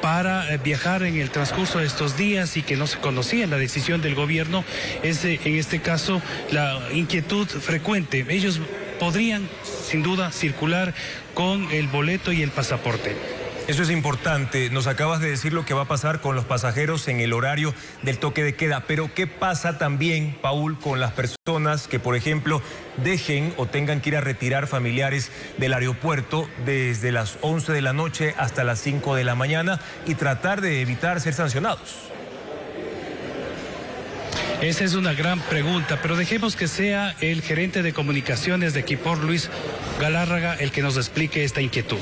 Speaker 7: para viajar en el transcurso de estos días y que no se conocía la decisión del gobierno? Es en este caso la inquietud frecuente. Ellos podrían sin duda circular con el boleto y el pasaporte.
Speaker 1: Eso es importante. Nos acabas de decir lo que va a pasar con los pasajeros en el horario del toque de queda. Pero ¿qué pasa también, Paul, con las personas que, por ejemplo, dejen o tengan que ir a retirar familiares del aeropuerto desde las 11 de la noche hasta las 5 de la mañana y tratar de evitar ser sancionados?
Speaker 7: Esa es una gran pregunta, pero dejemos que sea el gerente de comunicaciones de Equipor, Luis Galárraga, el que nos explique esta inquietud.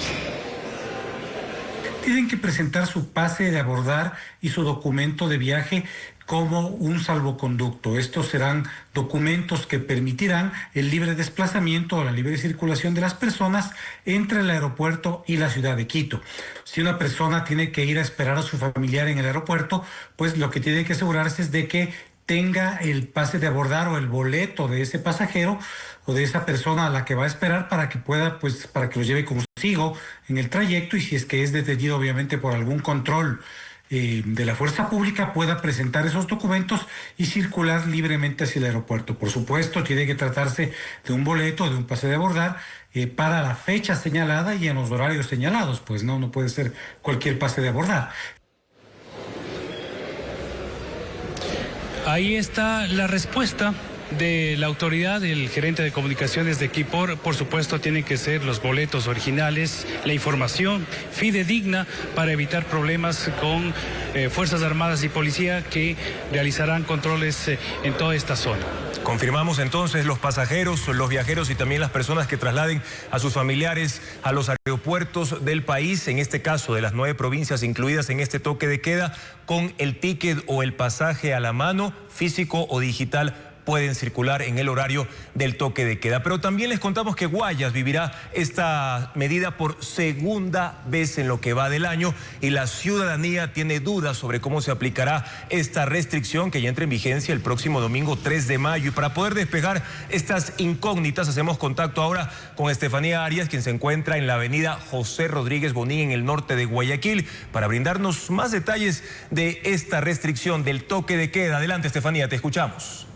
Speaker 8: Tienen que presentar su pase de abordar y su documento de viaje como un salvoconducto. Estos serán documentos que permitirán el libre desplazamiento o la libre circulación de las personas entre el aeropuerto y la ciudad de Quito. Si una persona tiene que ir a esperar a su familiar en el aeropuerto, pues lo que tiene que asegurarse es de que tenga el pase de abordar o el boleto de ese pasajero o de esa persona a la que va a esperar para que pueda, pues, para que lo lleve consigo en el trayecto, y si es que es detenido obviamente por algún control de la fuerza pública, pueda presentar esos documentos y circular libremente hacia el aeropuerto. Por supuesto, tiene que tratarse de un boleto, de un pase de abordar para la fecha señalada y en los horarios señalados, pues no puede ser cualquier pase de abordar.
Speaker 7: Ahí está la respuesta de la autoridad, el gerente de comunicaciones de Equipor. Por supuesto, tienen que ser los boletos originales, la información fidedigna para evitar problemas con Fuerzas Armadas y Policía que realizarán controles en toda esta zona.
Speaker 1: Confirmamos entonces, los pasajeros, los viajeros y también las personas que trasladen a sus familiares a los aeropuertos del país, en este caso de las 9 provincias incluidas en este toque de queda, con el ticket o el pasaje a la mano, físico o digital, pueden circular en el horario del toque de queda. Pero también les contamos que Guayas vivirá esta medida por segunda vez en lo que va del año y la ciudadanía tiene dudas sobre cómo se aplicará esta restricción que ya entra en vigencia el próximo domingo 3 de mayo. Y para poder despejar estas incógnitas hacemos contacto ahora con Estefanía Arias, quien se encuentra en la avenida José Rodríguez Bonín en el norte de Guayaquil, para brindarnos más detalles de esta restricción del toque de queda. Adelante, Estefanía, te escuchamos.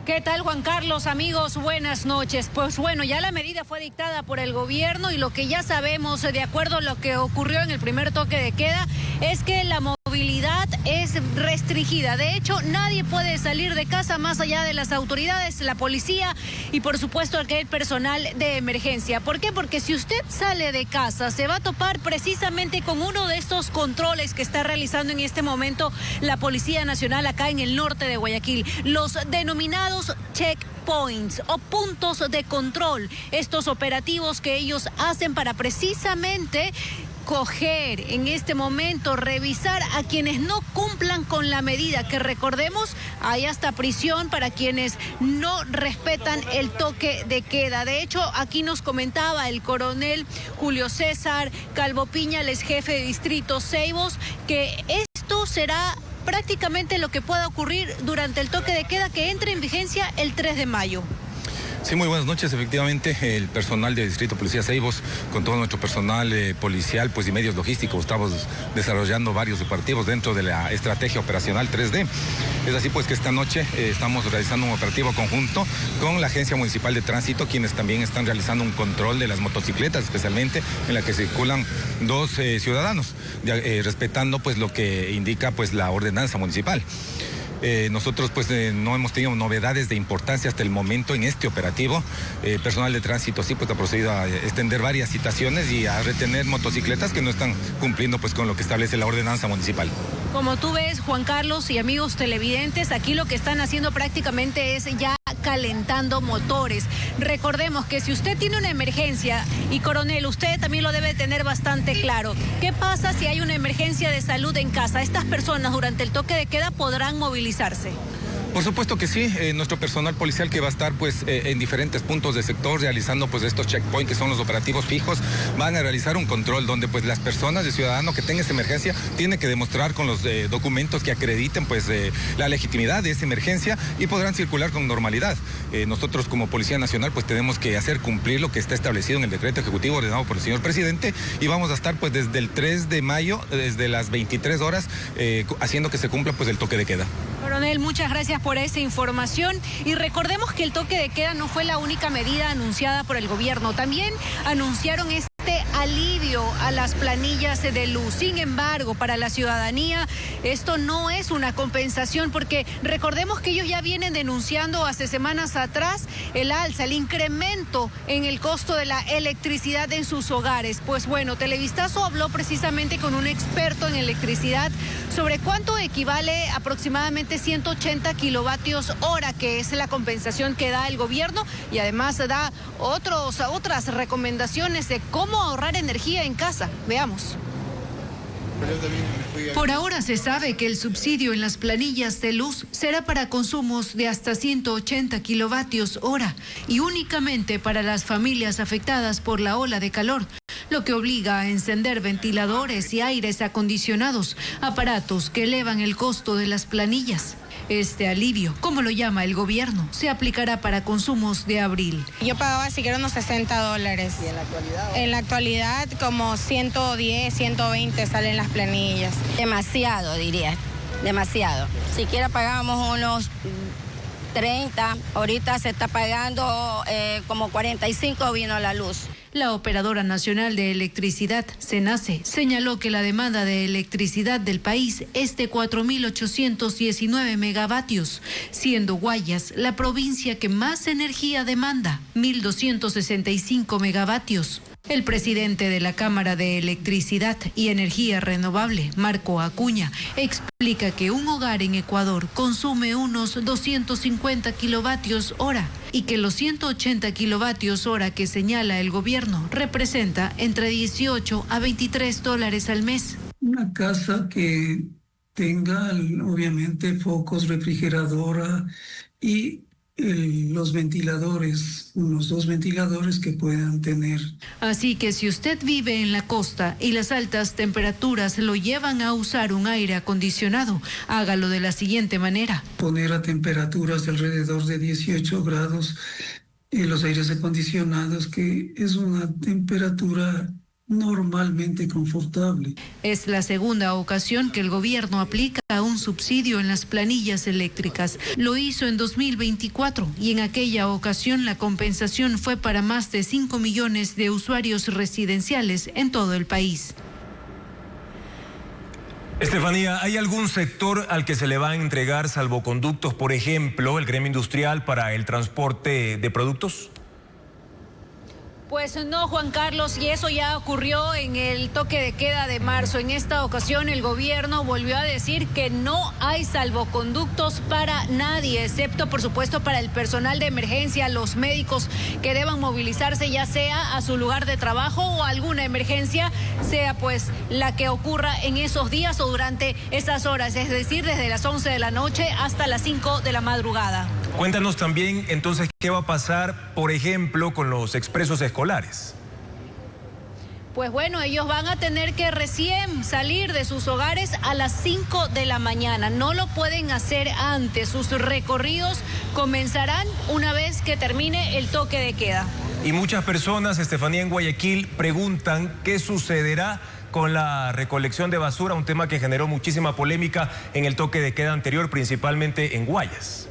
Speaker 5: ¿Qué tal, Juan Carlos? Amigos, buenas noches. Pues bueno, ya la medida fue dictada por el gobierno y lo que ya sabemos, de acuerdo a lo que ocurrió en el primer toque de queda, es que la movilidad es restringida. De hecho, nadie puede salir de casa más allá de las autoridades, la policía y por supuesto aquel personal de emergencia. ¿Por qué? Porque si usted sale de casa se va a topar precisamente con uno de estos controles que está realizando en este momento la Policía Nacional acá en el norte de Guayaquil, los denominados checkpoints o puntos de control, estos operativos que ellos hacen para precisamente coger en este momento, revisar a quienes no cumplan con la medida, que recordemos, hay hasta prisión para quienes no respetan el toque de queda. De hecho, aquí nos comentaba el coronel Julio César Calvo Piña, el ex jefe de distrito Ceibos, que esto será prácticamente lo que pueda ocurrir durante el toque de queda que entre en vigencia el 3 de mayo.
Speaker 10: Sí, muy buenas noches. Efectivamente, el personal de Distrito Policía Ceibos, con todo nuestro personal policial pues, y medios logísticos, estamos desarrollando varios operativos dentro de la estrategia operacional 3D. Es así pues que esta noche estamos realizando un operativo conjunto con la Agencia Municipal de Tránsito, quienes también están realizando un control de las motocicletas, especialmente en la que circulan dos ciudadanos, respetando pues lo que indica pues la ordenanza municipal. Nosotros pues no hemos tenido novedades de importancia hasta el momento en este operativo. Personal de tránsito sí pues ha procedido a extender varias citaciones y a retener motocicletas que no están cumpliendo pues con lo que establece la ordenanza municipal.
Speaker 5: Como tú ves, Juan Carlos y amigos televidentes, aquí lo que están haciendo prácticamente es ya calentando motores. Recordemos que si usted tiene una emergencia, y coronel, usted también lo debe tener bastante claro, ¿qué pasa si hay una emergencia de salud en casa? Estas personas durante el toque de queda podrán movilizarse.
Speaker 10: Por supuesto que sí, nuestro personal policial que va a estar pues en diferentes puntos del sector realizando pues estos checkpoints que son los operativos fijos, van a realizar un control donde pues las personas, el ciudadano que tenga esa emergencia tiene que demostrar con los documentos que acrediten pues la legitimidad de esa emergencia y podrán circular con normalidad. Nosotros como Policía Nacional pues tenemos que hacer cumplir lo que está establecido en el decreto ejecutivo ordenado por el señor presidente y vamos a estar pues desde el 3 de mayo, desde las 23 horas, haciendo que se cumpla pues el toque de queda.
Speaker 5: Coronel, muchas gracias por esa información y recordemos que el toque de queda no fue la única medida anunciada por el gobierno. También anunciaron este alivio a las planillas de luz. Sin embargo, para la ciudadanía esto no es una compensación porque recordemos que ellos ya vienen denunciando hace semanas atrás el alza, el incremento en el costo de la electricidad en sus hogares. Pues bueno, Televistazo habló precisamente con un experto en electricidad sobre cuánto equivale aproximadamente 180 kilovatios hora, que es la compensación que da el gobierno y además da otras recomendaciones de cómo ahorrar energía en casa. Veamos. Por ahora se sabe que el subsidio en las planillas de luz será para consumos de hasta 180 kilovatios hora y únicamente para las familias afectadas por la ola de calor, lo que obliga a encender ventiladores y aires acondicionados, aparatos que elevan el costo de las planillas. Este alivio, como lo llama el gobierno, se aplicará para consumos de abril.
Speaker 20: Yo pagaba siquiera unos $60. ¿Y en la actualidad? En la actualidad como 110, 120 salen las planillas.
Speaker 23: Demasiado, diría, demasiado. Siquiera pagábamos unos 30, ahorita se está pagando como 45 vino la luz.
Speaker 5: La Operadora Nacional de Electricidad, CENACE, señaló que la demanda de electricidad del país es de 4.819 megavatios, siendo Guayas la provincia que más energía demanda, 1.265 megavatios. El presidente de la Cámara de Electricidad y Energía Renovable, Marco Acuña, explica que un hogar en Ecuador consume unos 250 kilovatios hora y que los 180 kilovatios hora que señala el gobierno representa entre $18 a $23 al mes.
Speaker 24: Una casa que
Speaker 9: tenga obviamente focos, refrigeradora y los ventiladores, unos 2 ventiladores que puedan tener.
Speaker 11: Así que si usted vive en la costa y las altas temperaturas lo llevan a usar un aire acondicionado, hágalo de la siguiente manera.
Speaker 9: Poner a temperaturas de alrededor de 18 grados los aires acondicionados, que es una temperatura normalmente confortable.
Speaker 11: Es la segunda ocasión que el gobierno aplica un subsidio en las planillas eléctricas. Lo hizo en 2024 y en aquella ocasión la compensación fue para más de 5 millones de usuarios residenciales en todo el país.
Speaker 1: Estefanía, ¿hay algún sector al que se le va a entregar salvoconductos, por ejemplo, el gremio industrial para el transporte de productos?
Speaker 5: Pues no, Juan Carlos, y eso ya ocurrió en el toque de queda de marzo. En esta ocasión el gobierno volvió a decir que no hay salvoconductos para nadie, excepto por supuesto para el personal de emergencia, los médicos que deban movilizarse ya sea a su lugar de trabajo o alguna emergencia, sea pues la que ocurra en esos días o durante esas horas, es decir, desde las 11 de la noche hasta las 5 de la madrugada.
Speaker 1: Cuéntanos también entonces qué va a pasar, por ejemplo, con los expresos escolares.
Speaker 5: Pues bueno, ellos van a tener que recién salir de sus hogares a las 5 de la mañana. No lo pueden hacer antes. Sus recorridos comenzarán una vez que termine el toque de queda.
Speaker 1: Y muchas personas, Estefanía, en Guayaquil preguntan qué sucederá con la recolección de basura, un tema que generó muchísima polémica en el toque de queda anterior, principalmente en Guayas.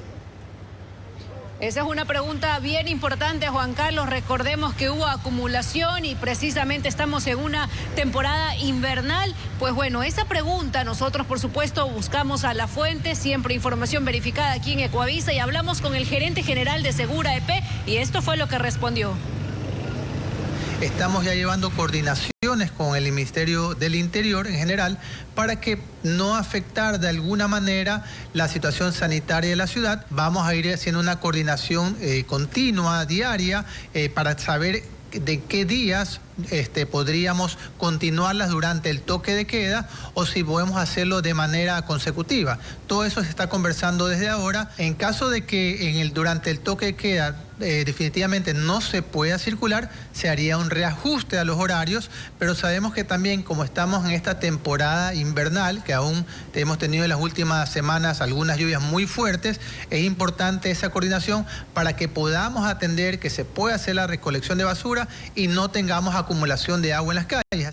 Speaker 5: Esa es una pregunta bien importante, Juan Carlos. Recordemos que hubo acumulación y precisamente estamos en una temporada invernal. Pues bueno, esa pregunta nosotros, por supuesto, buscamos a la fuente, siempre información verificada aquí en Ecuavisa, y hablamos con el gerente general de Segura EP y esto fue lo que respondió.
Speaker 12: Estamos ya llevando coordinaciones con el Ministerio del Interior en general para que no afectar de alguna manera la situación sanitaria de la ciudad. Vamos a ir haciendo una coordinación continua, diaria, para saber de qué días podríamos continuarlas durante el toque de queda o si podemos hacerlo de manera consecutiva. Todo eso se está conversando desde ahora. En caso de que durante el toque de queda definitivamente no se pueda circular, se haría un reajuste a los horarios, pero sabemos que también como estamos en esta temporada invernal, que aún hemos tenido en las últimas semanas algunas lluvias muy fuertes, es importante esa coordinación para que podamos atender que se pueda hacer la recolección de basura y no tengamos acumulación de agua en las calles.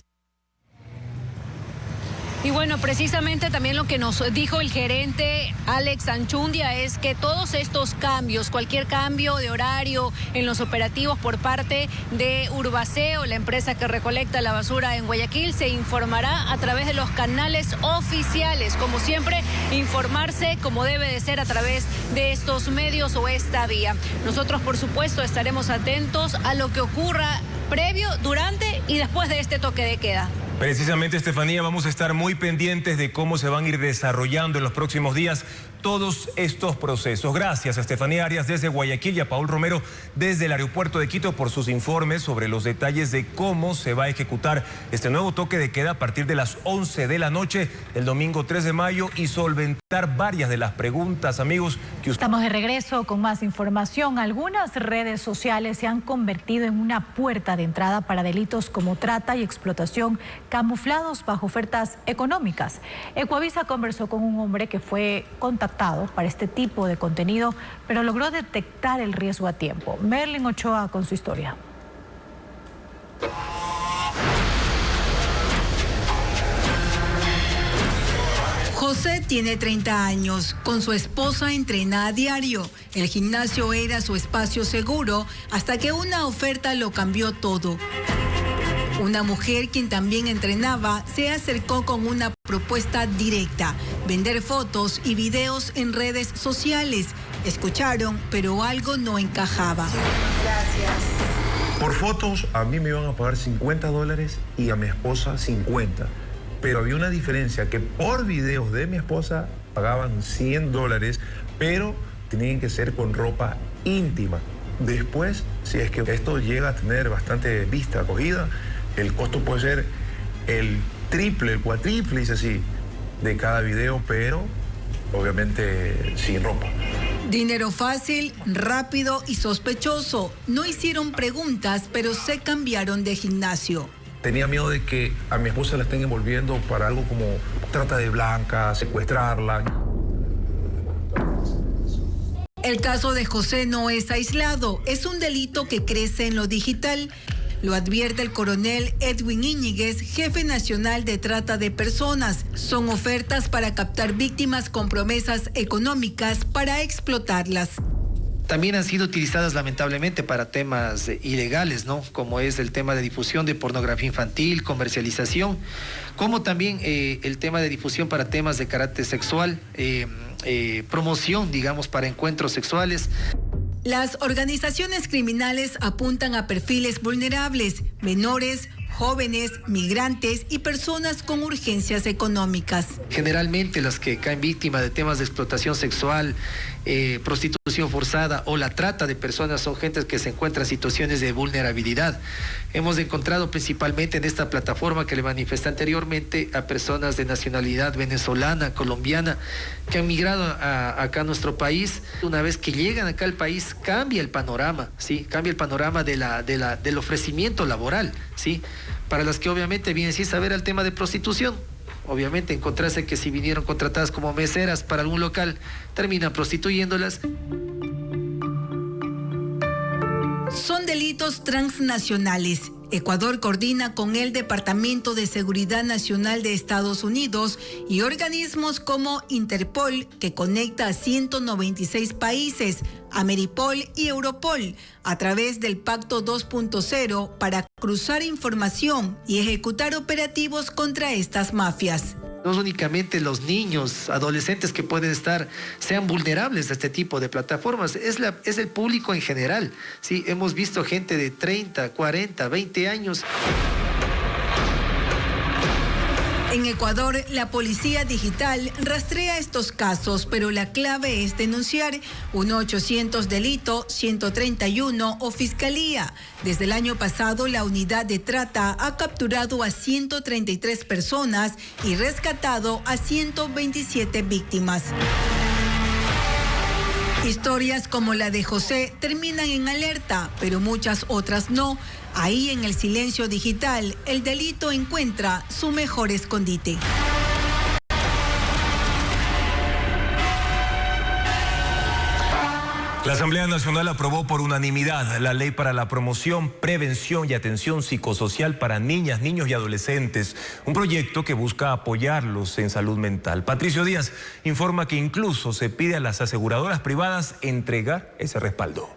Speaker 5: Y bueno, precisamente también lo que nos dijo el gerente Alex Anchundia es que todos estos cambios, cualquier cambio de horario en los operativos por parte de Urbaceo, la empresa que recolecta la basura en Guayaquil, se informará a través de los canales oficiales. Como siempre, informarse como debe de ser a través de estos medios o esta vía. Nosotros, por supuesto, estaremos atentos a lo que ocurra previo, durante y después de este toque de queda.
Speaker 1: Precisamente, Estefanía, vamos a estar muy pendientes de cómo se van a ir desarrollando en los próximos días todos estos procesos. Gracias a Estefanía Arias desde Guayaquil y a Paul Romero desde el aeropuerto de Quito por sus informes sobre los detalles de cómo se va a ejecutar este nuevo toque de queda a partir de las 11 de la noche del domingo 3 de mayo y solventar varias de las preguntas, amigos.
Speaker 2: Estamos de regreso con más información. Algunas redes sociales se han convertido en una puerta de entrada para delitos como trata y explotación camuflados bajo ofertas económicas. Ecuavisa conversó con un hombre que fue contactado para este tipo de contenido, pero logró detectar el riesgo a tiempo. Merlin Ochoa con su historia.
Speaker 22: José tiene 30 años. Con su esposa entrena a diario. El gimnasio era su espacio seguro hasta que una oferta lo cambió todo. Una mujer, quien también entrenaba, se acercó con una propuesta directa: vender fotos y videos en redes sociales. Escucharon, pero algo no encajaba.
Speaker 24: Gracias. Por fotos, a mí me iban a pagar $50 y a mi esposa 50. Pero había una diferencia, que por videos de mi esposa pagaban $100, pero tenían que ser con ropa íntima. Después, si es que esto llega a tener bastante vista acogida, el costo puede ser el triple, el cuatriple, dice así. de cada video, pero obviamente sin ropa.
Speaker 22: Dinero fácil, rápido y sospechoso. No hicieron preguntas, pero se cambiaron de gimnasio.
Speaker 24: Tenía miedo de que a mi esposa la estén envolviendo para algo como trata de blancas, secuestrarla.
Speaker 22: El caso de José no es aislado, es un delito que crece en lo digital. Lo advierte el coronel Edwin Íñiguez, jefe nacional de trata de personas. Son ofertas para captar víctimas con promesas económicas para explotarlas.
Speaker 3: También han sido utilizadas lamentablemente para temas ilegales, ¿no? Como es el tema de difusión de pornografía infantil, comercialización, como también el tema de difusión para temas de carácter sexual, promoción, digamos, para encuentros sexuales.
Speaker 22: Las organizaciones criminales apuntan a perfiles vulnerables, menores, jóvenes, migrantes y personas con urgencias económicas.
Speaker 3: Generalmente las que caen víctimas de temas de explotación sexual, prostitución forzada o la trata de personas son gentes que se encuentran en situaciones de vulnerabilidad. Hemos encontrado principalmente en esta plataforma que le manifesté anteriormente a personas de nacionalidad venezolana, colombiana, que han migrado acá a nuestro país. Una vez que llegan acá al país cambia el panorama, ¿sí? Cambia el panorama del ofrecimiento laboral, ¿sí? Para las que obviamente vienen sin saber el tema de prostitución. Obviamente encontrarse que si vinieron contratadas como meseras para algún local, terminan prostituyéndolas.
Speaker 22: Son delitos transnacionales. Ecuador coordina con el Departamento de Seguridad Nacional de Estados Unidos y organismos como Interpol, que conecta a 196 países, Ameripol y Europol, a través del Pacto 2.0 para cruzar información y ejecutar operativos contra estas mafias.
Speaker 3: No únicamente los niños, adolescentes que pueden sean vulnerables a este tipo de plataformas, es el público en general. Sí, hemos visto gente de 30, 40, 20 años.
Speaker 22: En Ecuador, la policía digital rastrea estos casos, pero la clave es denunciar 1-800 delito 131 o fiscalía. Desde el año pasado, la unidad de trata ha capturado a 133 personas y rescatado a 127 víctimas. Historias como la de José terminan en alerta, pero muchas otras no. Ahí en el silencio digital, el delito encuentra su mejor escondite.
Speaker 1: La Asamblea Nacional aprobó por unanimidad la ley para la promoción, prevención y atención psicosocial para niñas, niños y adolescentes, un proyecto que busca apoyarlos en salud mental. Patricio Díaz informa que incluso se pide a las aseguradoras privadas entregar ese respaldo.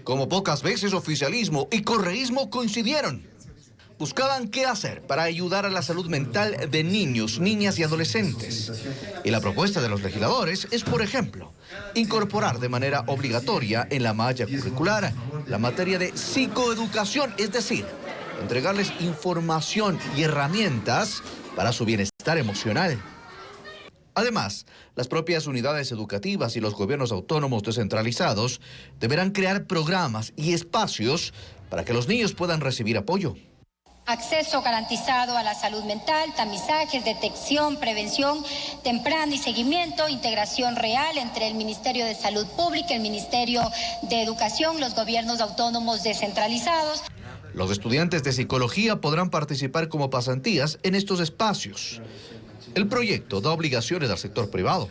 Speaker 13: Como pocas veces, oficialismo y correísmo coincidieron. Buscaban qué hacer para ayudar a la salud mental de niños, niñas y adolescentes. Y la propuesta de los legisladores es, por ejemplo, incorporar de manera obligatoria en la malla curricular la materia de psicoeducación, es decir, entregarles información y herramientas para su bienestar emocional. Además, las propias unidades educativas y los gobiernos autónomos descentralizados deberán crear programas y espacios para que los niños puedan recibir apoyo.
Speaker 14: Acceso garantizado a la salud mental, tamizajes, detección, prevención temprana y seguimiento, integración real entre el Ministerio de Salud Pública, el Ministerio de Educación, los gobiernos autónomos descentralizados.
Speaker 13: Los estudiantes de psicología podrán participar como pasantías en estos espacios. El proyecto da obligaciones al sector privado.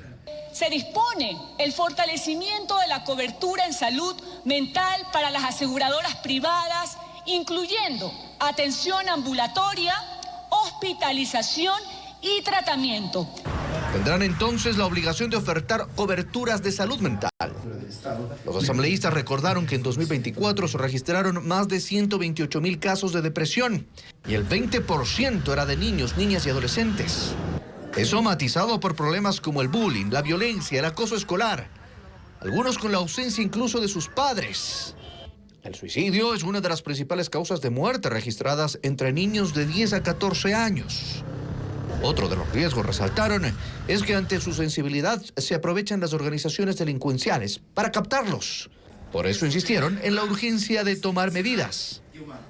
Speaker 16: Se dispone el fortalecimiento de la cobertura en salud mental para las aseguradoras privadas, incluyendo atención ambulatoria, hospitalización y tratamiento.
Speaker 13: Tendrán entonces la obligación de ofertar coberturas de salud mental. Los asambleístas recordaron que en 2024 se registraron más de 128,000 casos de depresión y el 20% era de niños, niñas y adolescentes. Eso matizado por problemas como el bullying, la violencia, el acoso escolar, algunos con la ausencia incluso de sus padres. El suicidio es una de las principales causas de muerte registradas entre niños de 10 a 14 años. Otro de los riesgos, resaltaron, es que ante su sensibilidad se aprovechan las organizaciones delincuenciales para captarlos. Por eso insistieron en la urgencia de tomar medidas.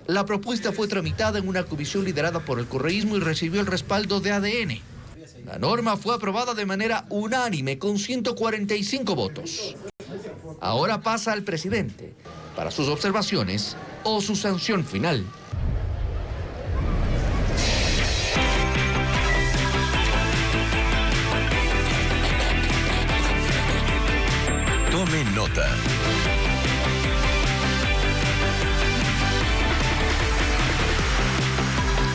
Speaker 13: La propuesta fue tramitada en una comisión liderada por el correísmo y recibió el respaldo de ADN. La norma fue aprobada de manera unánime con 145 votos. Ahora pasa al presidente para sus observaciones o su sanción final.
Speaker 15: Tome nota.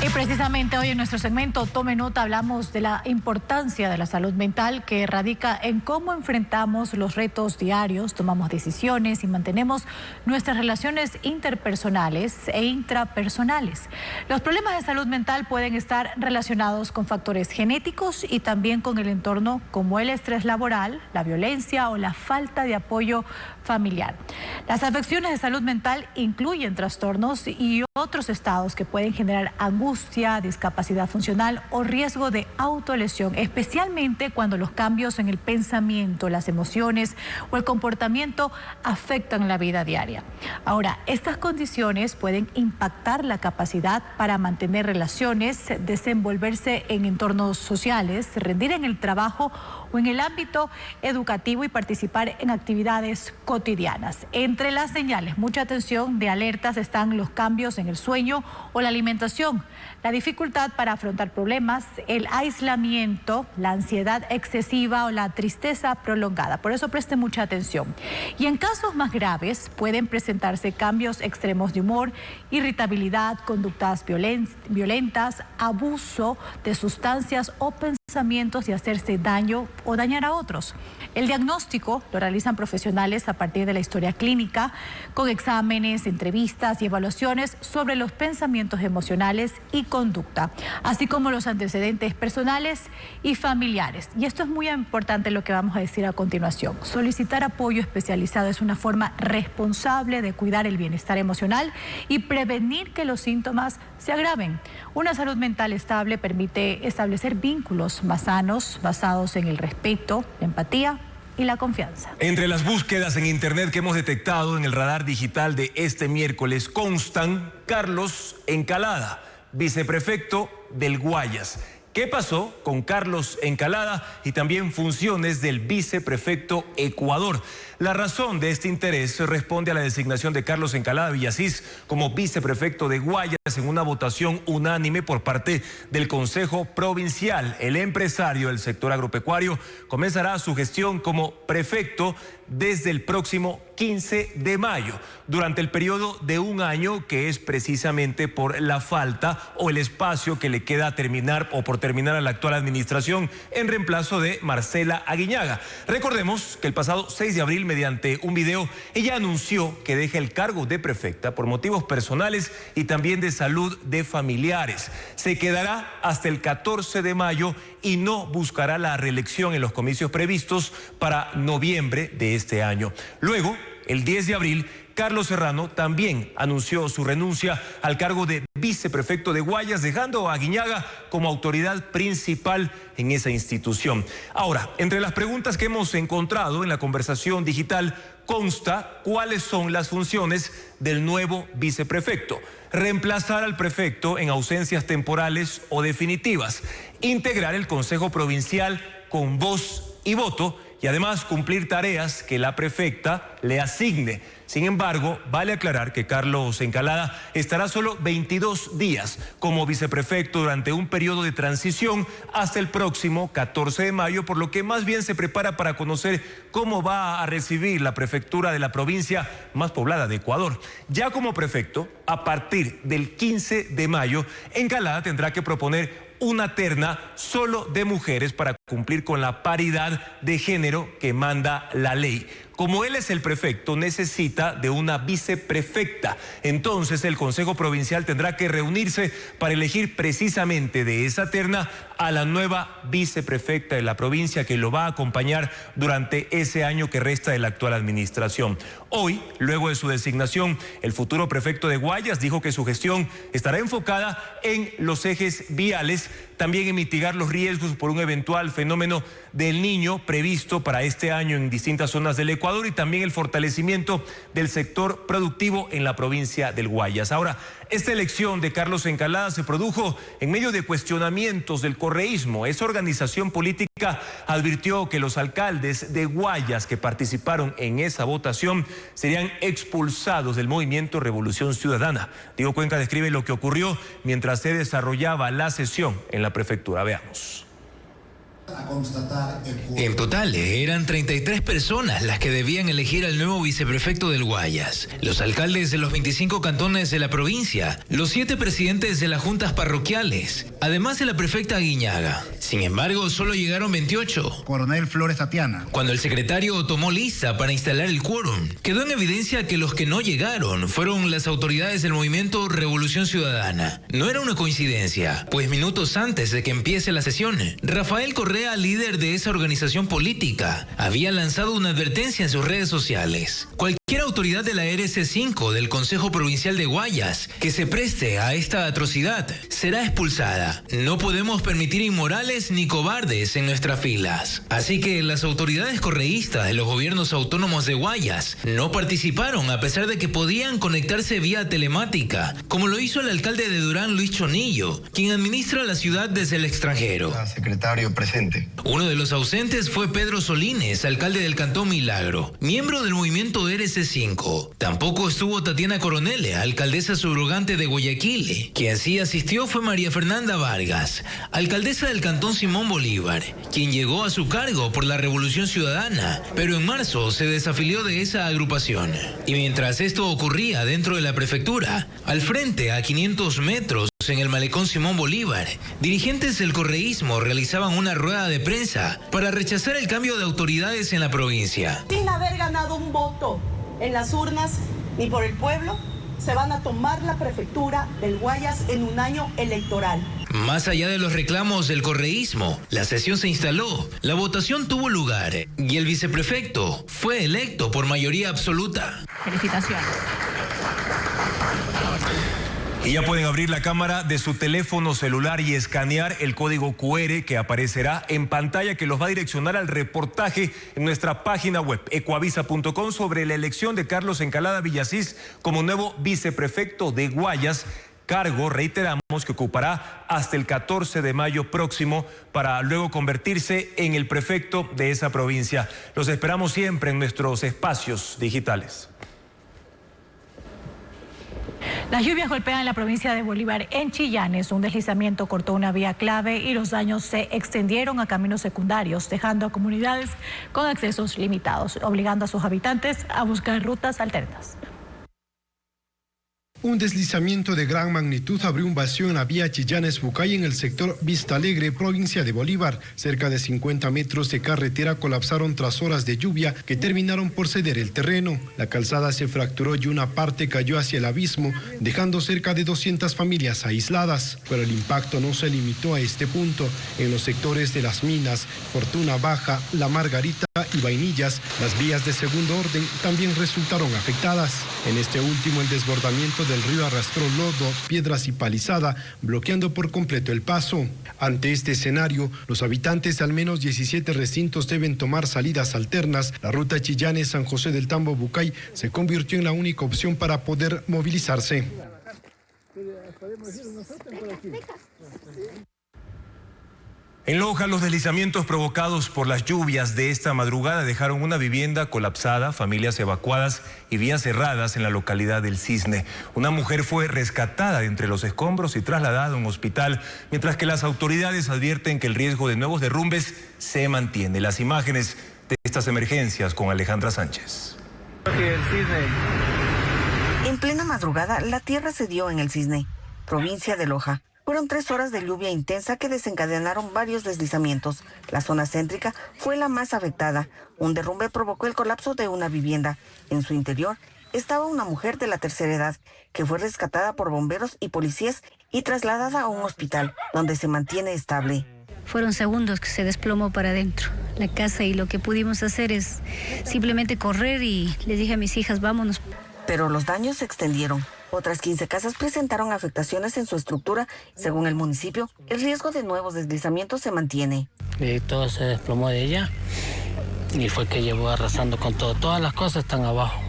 Speaker 2: Y precisamente hoy en nuestro segmento Tome Nota hablamos de la importancia de la salud mental, que radica en cómo enfrentamos los retos diarios, tomamos decisiones y mantenemos nuestras relaciones interpersonales e intrapersonales. Los problemas de salud mental pueden estar relacionados con factores genéticos y también con el entorno, como el estrés laboral, la violencia o la falta de apoyo familiar. Las afecciones de salud mental incluyen trastornos y otros estados que pueden generar angustia, discapacidad funcional o riesgo de autolesión, especialmente cuando los cambios en el pensamiento, las emociones o el comportamiento afectan la vida diaria. Ahora, estas condiciones pueden impactar la capacidad para mantener relaciones, desenvolverse en entornos sociales, rendir en el trabajo o en el ámbito educativo y participar en actividades cotidianas. Entre las señales, mucha atención de alertas están los cambios en el sueño o la alimentación, la dificultad para afrontar problemas, el aislamiento, la ansiedad excesiva o la tristeza prolongada. Por eso preste mucha atención. Y en casos más graves pueden presentarse cambios extremos de humor, irritabilidad, conductas violentas, abuso de sustancias o pensamientos de hacerse daño o dañar a otros. El diagnóstico lo realizan profesionales a partir de la historia clínica, con exámenes, entrevistas y evaluaciones sobre los pensamientos emocionales y conducta, así como los antecedentes personales y familiares. Y esto es muy importante, lo que vamos a decir a continuación. Solicitar apoyo especializado es una forma responsable de cuidar el bienestar emocional y prevenir que los síntomas se agraven. Una salud mental estable permite establecer vínculos más sanos, basados en el respeto, la empatía y la confianza.
Speaker 1: Entre las búsquedas en internet que hemos detectado en el radar digital de este miércoles constan Carlos Encalada, viceprefecto del Guayas. ¿Qué pasó con Carlos Encalada? Y también funciones del viceprefecto Ecuador. La razón de este interés responde a la designación de Carlos Encalada Villasís como viceprefecto de Guayas en una votación unánime por parte del Consejo Provincial. El empresario del sector agropecuario comenzará su gestión como prefecto desde el próximo 15 de mayo, durante el periodo de un año, que es precisamente por la falta o el espacio que le queda a terminar o por terminar a la actual administración en reemplazo de Marcela Aguiñaga. Recordemos que el pasado 6 de abril, mediante un video, ella anunció que deja el cargo de prefecta por motivos personales y también de salud de familiares. Se quedará hasta el 14 de mayo y no buscará la reelección en los comicios previstos para noviembre de este año. Luego, el 10 de abril, Carlos Serrano también anunció su renuncia al cargo de viceprefecto de Guayas, dejando a Aguiñaga como autoridad principal en esa institución. Ahora, entre las preguntas que hemos encontrado en la conversación digital consta cuáles son las funciones del nuevo viceprefecto. Reemplazar al prefecto en ausencias temporales o definitivas, integrar el Consejo Provincial con voz y voto y además cumplir tareas que la prefecta le asigne. Sin embargo, vale aclarar que Carlos Encalada estará solo 22 días como viceprefecto durante un periodo de transición hasta el próximo 14 de mayo, por lo que más bien se prepara para conocer cómo va a recibir la prefectura de la provincia más poblada de Ecuador. Ya como prefecto, a partir del 15 de mayo, Encalada tendrá que proponer una terna solo de mujeres para cumplir con la paridad de género que manda la ley. Como él es el prefecto, necesita de una viceprefecta. Entonces el Consejo Provincial tendrá que reunirse para elegir precisamente de esa terna a la nueva viceprefecta de la provincia, que lo va a acompañar durante ese año que resta de la actual administración. Hoy, luego de su designación, el futuro prefecto de Guayas dijo que su gestión estará enfocada en los ejes viales, también en mitigar los riesgos por un eventual fenómeno del Niño previsto para este año en distintas zonas del Ecuador y también el fortalecimiento del sector productivo en la provincia del Guayas. Ahora, esta elección de Carlos Encalada se produjo en medio de cuestionamientos del correísmo. Esa organización política advirtió que los alcaldes de Guayas que participaron en esa votación serían expulsados del movimiento Revolución Ciudadana. Diego Cuenca describe lo que ocurrió mientras se desarrollaba la sesión en la prefectura. Veamos.
Speaker 17: En total, eran 33 personas las que debían elegir al nuevo viceprefecto del Guayas, los alcaldes de los 25 cantones de la provincia, los 7 presidentes de las juntas parroquiales, además de la prefecta Aguiñaga. Sin embargo, solo llegaron 28.
Speaker 18: Coronel Flores Tatiana.
Speaker 17: Cuando el secretario tomó lista para instalar el quórum, quedó en evidencia que los que no llegaron fueron las autoridades del movimiento Revolución Ciudadana. No era una coincidencia, pues minutos antes de que empiece la sesión, Rafael Correa, líder de esa organización política, había lanzado una advertencia en sus redes sociales. Cualquier autoridad de la RC5 del Consejo Provincial de Guayas que se preste a esta atrocidad será expulsada. No podemos permitir inmorales ni cobardes en nuestras filas. Así que las autoridades correístas de los gobiernos autónomos de Guayas no participaron a pesar de que podían conectarse vía telemática, como lo hizo el alcalde de Durán, Luis Chonillo, quien administra la ciudad desde el extranjero.
Speaker 18: Secretario presente.
Speaker 17: Uno de los ausentes fue Pedro Solines, alcalde del Cantón Milagro, miembro del movimiento RC5. Tampoco estuvo Tatiana Coronel, alcaldesa subrogante de Guayaquil. Quien sí asistió fue María Fernanda Vargas, alcaldesa del Cantón Simón Bolívar, quien llegó a su cargo por la Revolución Ciudadana, pero en marzo se desafilió de esa agrupación. Y mientras esto ocurría dentro de la prefectura, al frente, a 500 metros, en el malecón Simón Bolívar, dirigentes del correísmo realizaban una rueda de prensa para rechazar el cambio de autoridades en la provincia.
Speaker 19: Sin haber ganado un voto en las urnas ni por el pueblo, se van a tomar la prefectura del Guayas en un año electoral.
Speaker 17: Más allá de los reclamos del correísmo, la sesión se instaló, la votación tuvo lugar y el viceprefecto fue electo por mayoría absoluta.
Speaker 2: Felicitaciones.
Speaker 1: Y ya pueden abrir la cámara de su teléfono celular y escanear el código QR que aparecerá en pantalla, que los va a direccionar al reportaje en nuestra página web ecuavisa.com sobre la elección de Carlos Encalada Villasís como nuevo viceprefecto de Guayas, cargo, reiteramos, que ocupará hasta el 14 de mayo próximo para luego convertirse en el prefecto de esa provincia. Los esperamos siempre en nuestros espacios digitales.
Speaker 2: Las lluvias golpean la provincia de Bolívar en Chillanes. Un deslizamiento cortó una vía clave y los daños se extendieron a caminos secundarios, dejando a comunidades con accesos limitados, obligando a sus habitantes a buscar rutas alternas.
Speaker 21: Un deslizamiento de gran magnitud abrió un vacío en la vía Chillanes-Bucay en el sector Vista Alegre, provincia de Bolívar. Cerca de 50 metros de carretera colapsaron tras horas de lluvia que terminaron por ceder el terreno. La calzada se fracturó y una parte cayó hacia el abismo, dejando cerca de 200 familias aisladas. Pero el impacto no se limitó a este punto. En los sectores de Las Minas, Fortuna Baja, La Margarita y Vainillas, las vías de segundo orden también resultaron afectadas. En este último, el desbordamiento del río arrastró lodo, piedras y palizada, bloqueando por completo el paso. Ante este escenario, los habitantes de al menos 17 recintos deben tomar salidas alternas. La ruta Chillanes-San José del Tambo-Bucay se convirtió en la única opción para poder movilizarse.
Speaker 1: En Loja, los deslizamientos provocados por las lluvias de esta madrugada dejaron una vivienda colapsada, familias evacuadas y vías cerradas en la localidad del Cisne. Una mujer fue rescatada de entre los escombros y trasladada a un hospital, mientras que las autoridades advierten que el riesgo de nuevos derrumbes se mantiene. Las imágenes de estas emergencias con Alejandra Sánchez.
Speaker 25: En plena madrugada, la tierra cedió en el Cisne, provincia de Loja. Fueron 3 horas de lluvia intensa que desencadenaron varios deslizamientos. La zona céntrica fue la más afectada. Un derrumbe provocó el colapso de una vivienda. En su interior estaba una mujer de la tercera edad, que fue rescatada por bomberos y policías y trasladada a un hospital, donde se mantiene estable.
Speaker 26: Fueron segundos que se desplomó para adentro la casa y lo que pudimos hacer es simplemente correr y les dije a mis hijas, vámonos.
Speaker 25: Pero los daños se extendieron. Otras 15 casas presentaron afectaciones en su estructura. Según el municipio, el riesgo de nuevos deslizamientos se mantiene.
Speaker 4: Todo se desplomó de ella y fue que llevó arrasando con todo. Todas las cosas están abajo,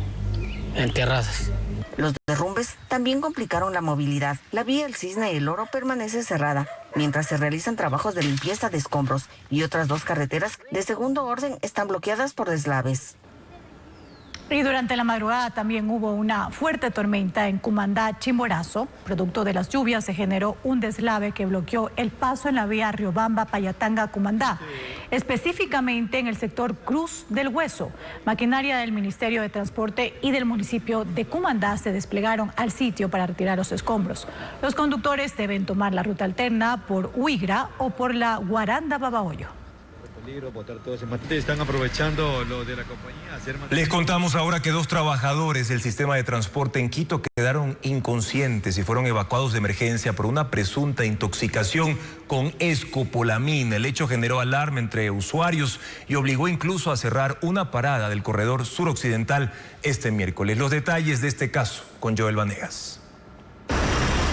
Speaker 4: en terrazas.
Speaker 25: Los derrumbes también complicaron la movilidad. La vía El Cisne y El Oro permanece cerrada, mientras se realizan trabajos de limpieza de escombros, y otras 2 carreteras de segundo orden están bloqueadas por deslaves.
Speaker 2: Y durante la madrugada también hubo una fuerte tormenta en Cumandá, Chimborazo. Producto de las lluvias se generó un deslave que bloqueó el paso en la vía Riobamba, Payatanga, Cumandá, específicamente en el sector Cruz del Hueso. Maquinaria del Ministerio de Transporte y del municipio de Cumandá se desplegaron al sitio para retirar los escombros. Los conductores deben tomar la ruta alterna por Huigra o por la Guaranda Babahoyo.
Speaker 6: Están aprovechando lo de la compañía.
Speaker 1: Les contamos ahora que 2 trabajadores del sistema de transporte en Quito quedaron inconscientes y fueron evacuados de emergencia por una presunta intoxicación con escopolamina. El hecho generó alarma entre usuarios y obligó incluso a cerrar una parada del corredor suroccidental este miércoles. Los detalles de este caso con Joel Vanegas.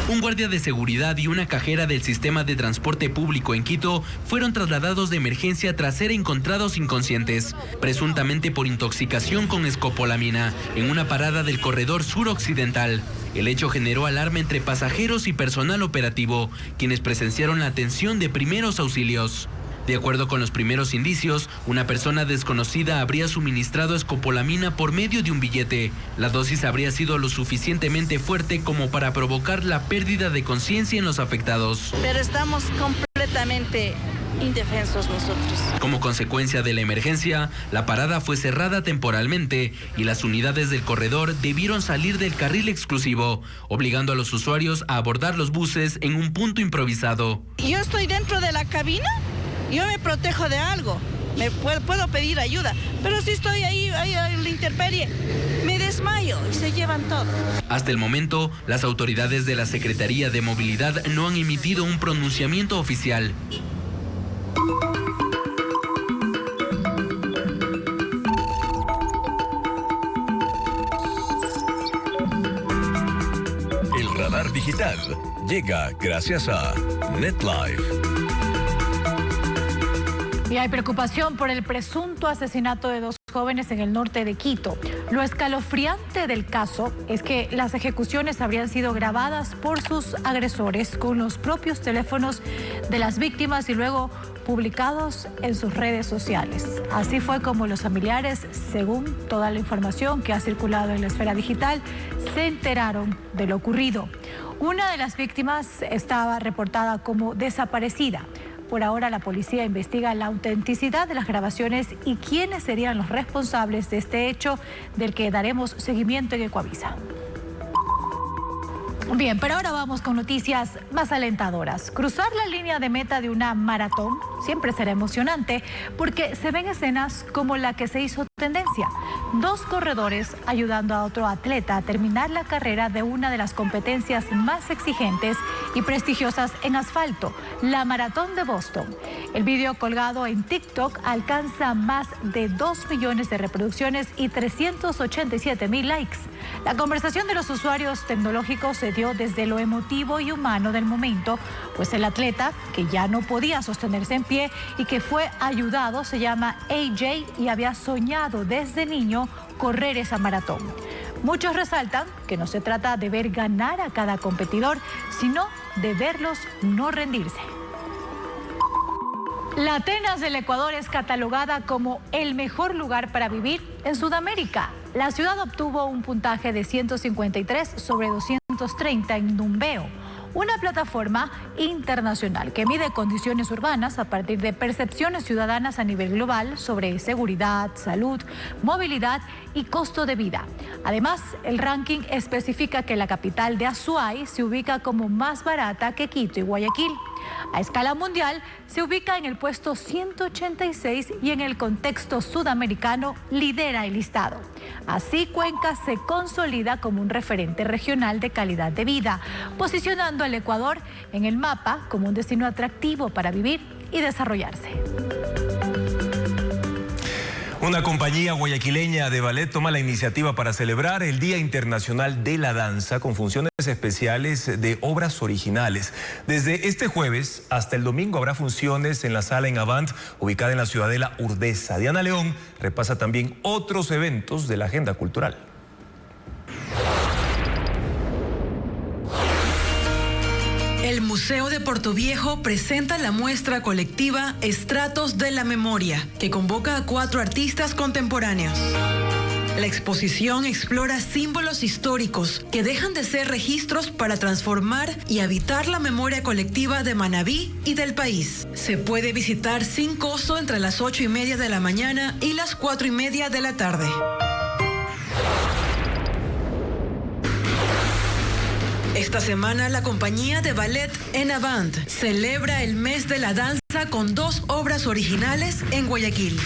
Speaker 7: Un guardia de seguridad y una cajera del sistema de transporte público en Quito fueron trasladados de emergencia tras ser encontrados inconscientes, presuntamente por intoxicación con escopolamina, en una parada del corredor suroccidental. El hecho generó alarma entre pasajeros y personal operativo, quienes presenciaron la atención de primeros auxilios. De acuerdo con los primeros indicios, una persona desconocida habría suministrado escopolamina por medio de un billete. La dosis habría sido lo suficientemente fuerte como para provocar la pérdida de conciencia en los afectados.
Speaker 8: Pero estamos completamente indefensos nosotros.
Speaker 7: Como consecuencia de la emergencia, la parada fue cerrada temporalmente y las unidades del corredor debieron salir del carril exclusivo, obligando a los usuarios a abordar los buses en un punto improvisado.
Speaker 8: Yo estoy dentro de la cabina. Yo me protejo de algo, puedo pedir ayuda, pero si estoy ahí en la intemperie, me desmayo y se llevan todo.
Speaker 7: Hasta el momento, las autoridades de la Secretaría de Movilidad no han emitido un pronunciamiento oficial.
Speaker 15: El radar digital llega gracias a NetLife.
Speaker 2: Y hay preocupación por el presunto asesinato de 2 jóvenes en el norte de Quito. Lo escalofriante del caso es que las ejecuciones habrían sido grabadas por sus agresores con los propios teléfonos de las víctimas y luego publicados en sus redes sociales. Así fue como los familiares, según toda la información que ha circulado en la esfera digital, se enteraron de lo ocurrido. Una de las víctimas estaba reportada como desaparecida. Por ahora la policía investiga la autenticidad de las grabaciones y quiénes serían los responsables de este hecho, del que daremos seguimiento en Ecuavisa. Bien, pero ahora vamos con noticias más alentadoras. Cruzar la línea de meta de una maratón siempre será emocionante porque se ven escenas como la que se hizo tendencia. 2 corredores ayudando a otro atleta a terminar la carrera de una de las competencias más exigentes y prestigiosas en asfalto, la Maratón de Boston. El video colgado en TikTok alcanza más de 2 millones de reproducciones y 387,000 likes. La conversación de los usuarios tecnológicos se dio desde lo emotivo y humano del momento, pues el atleta, que ya no podía sostenerse en pie y que fue ayudado, se llama AJ y había soñado desde niño correr esa maratón. Muchos resaltan que no se trata de ver ganar a cada competidor, sino de verlos no rendirse. La Atenas del Ecuador es catalogada como el mejor lugar para vivir en Sudamérica. La ciudad obtuvo un puntaje de 153 sobre 230 en Numbeo, una plataforma internacional que mide condiciones urbanas a partir de percepciones ciudadanas a nivel global sobre seguridad, salud, movilidad y costo de vida. Además, el ranking especifica que la capital de Azuay se ubica como más barata que Quito y Guayaquil. A escala mundial, se ubica en el puesto 186 y en el contexto sudamericano lidera el listado. Así, Cuenca se consolida como un referente regional de calidad de vida, posicionando al Ecuador en el mapa como un destino atractivo para vivir y desarrollarse.
Speaker 1: Una compañía guayaquileña de ballet toma la iniciativa para celebrar el Día Internacional de la Danza con funciones especiales de obras originales. Desde este jueves hasta el domingo habrá funciones en la sala en Avant, ubicada en la ciudadela Urdesa. Diana León repasa también otros eventos de la agenda cultural.
Speaker 9: El Museo de Portoviejo presenta la muestra colectiva Estratos de la Memoria, que convoca a 4 artistas contemporáneos. La exposición explora símbolos históricos que dejan de ser registros para transformar y habitar la memoria colectiva de Manabí y del país. Se puede visitar sin costo entre las 8:30 de la mañana y las 4:30 de la tarde. Esta semana la compañía de ballet En Avant celebra el mes de la danza con 2 obras originales en Guayaquil.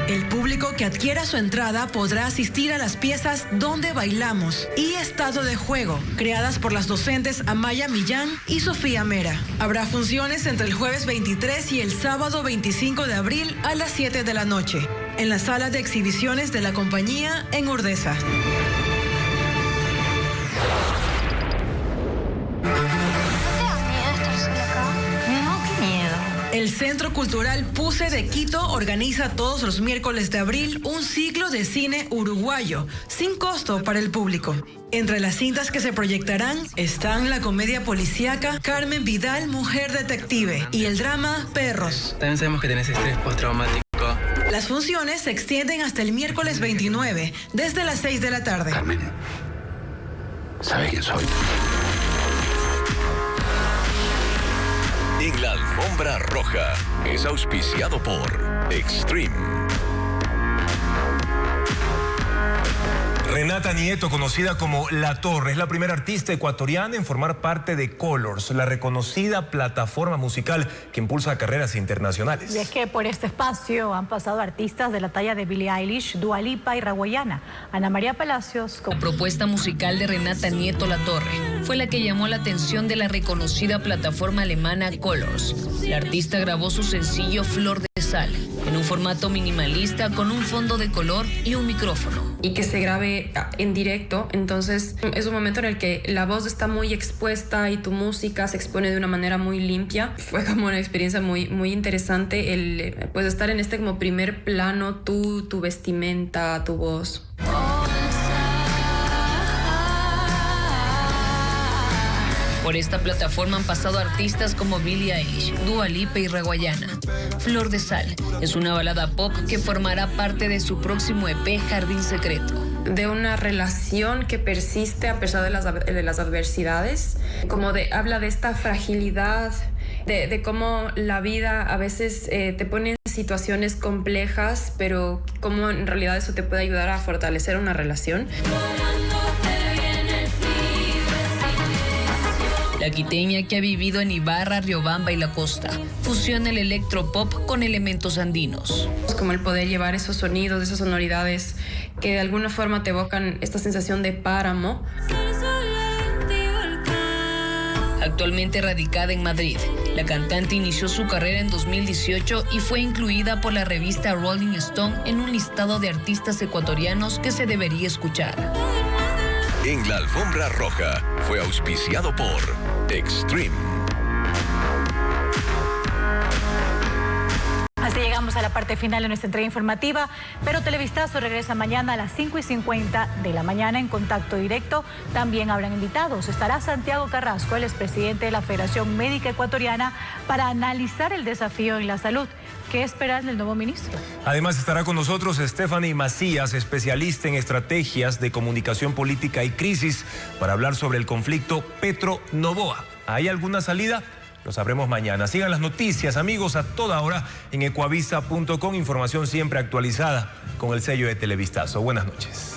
Speaker 9: El público que adquiera su entrada podrá asistir a las piezas Donde Bailamos y Estado de Juego, creadas por las docentes Amaya Millán y Sofía Mera. Habrá funciones entre el jueves 23 y el sábado 25 de abril a las 7 de la noche, en la sala de exhibiciones de la compañía en Urdesa. El Centro Cultural Puse de Quito organiza todos los miércoles de abril un ciclo de cine uruguayo, sin costo para el público. Entre las cintas que se proyectarán están la comedia policíaca Carmen Vidal, Mujer Detective, y el drama Perros.
Speaker 10: También sabemos que tenés estrés postraumático.
Speaker 9: Las funciones se extienden hasta el miércoles 29, desde las 6 de la tarde.
Speaker 10: Carmen, ¿sabe quién soy?
Speaker 15: En la alfombra roja es auspiciado por Extreme.
Speaker 1: Renata Nieto, conocida como La Torre, es la primera artista ecuatoriana en formar parte de Colors, la reconocida plataforma musical que impulsa carreras internacionales.
Speaker 2: Y es que por este espacio han pasado artistas de la talla de Billie Eilish, Dua Lipa y Raguayana. Ana María Palacios.
Speaker 11: La propuesta musical de Renata Nieto La Torre fue la que llamó la atención de la reconocida plataforma alemana Colors. La artista grabó su sencillo Flor de Sal en un formato minimalista con un fondo de color y un micrófono.
Speaker 12: Y que se grabe en directo, entonces es un momento en el que la voz está muy expuesta y tu música se expone de una manera muy limpia. Fue como una experiencia muy interesante el pues estar en este como primer plano, tu vestimenta, tu voz.
Speaker 11: Por esta plataforma han pasado artistas como Billie Eilish, Dua Lipa y Raguayana. Flor de Sal es una balada pop que formará parte de su próximo EP Jardín Secreto.
Speaker 12: De una relación que persiste a pesar de las adversidades, habla de esta fragilidad, de cómo la vida a veces te pone en situaciones complejas, pero cómo en realidad eso te puede ayudar a fortalecer una relación.
Speaker 11: La quiteña, que ha vivido en Ibarra, Riobamba y La Costa, fusiona el electropop con elementos andinos.
Speaker 12: Es como el poder llevar esos sonidos, esas sonoridades que de alguna forma te evocan esta sensación de páramo.
Speaker 11: Actualmente radicada en Madrid, la cantante inició su carrera en 2018 y fue incluida por la revista Rolling Stone en un listado de artistas ecuatorianos que se debería escuchar.
Speaker 15: En la alfombra roja fue auspiciado por Extreme.
Speaker 2: Así llegamos a la parte final de nuestra entrega informativa, pero Televistazo regresa mañana a las 5:50 de la mañana en Contacto Directo. También habrán invitados. Estará Santiago Carrasco, el expresidente de la Federación Médica Ecuatoriana, para analizar el desafío en la salud. ¿Qué esperan del nuevo ministro?
Speaker 1: Además estará con nosotros Stephanie Macías, especialista en estrategias de comunicación política y crisis, para hablar sobre el conflicto Petro-Novoa. ¿Hay alguna salida? Lo sabremos mañana. Sigan las noticias, amigos, a toda hora en ecuavisa.com. Información siempre actualizada con el sello de Televistazo. Buenas noches.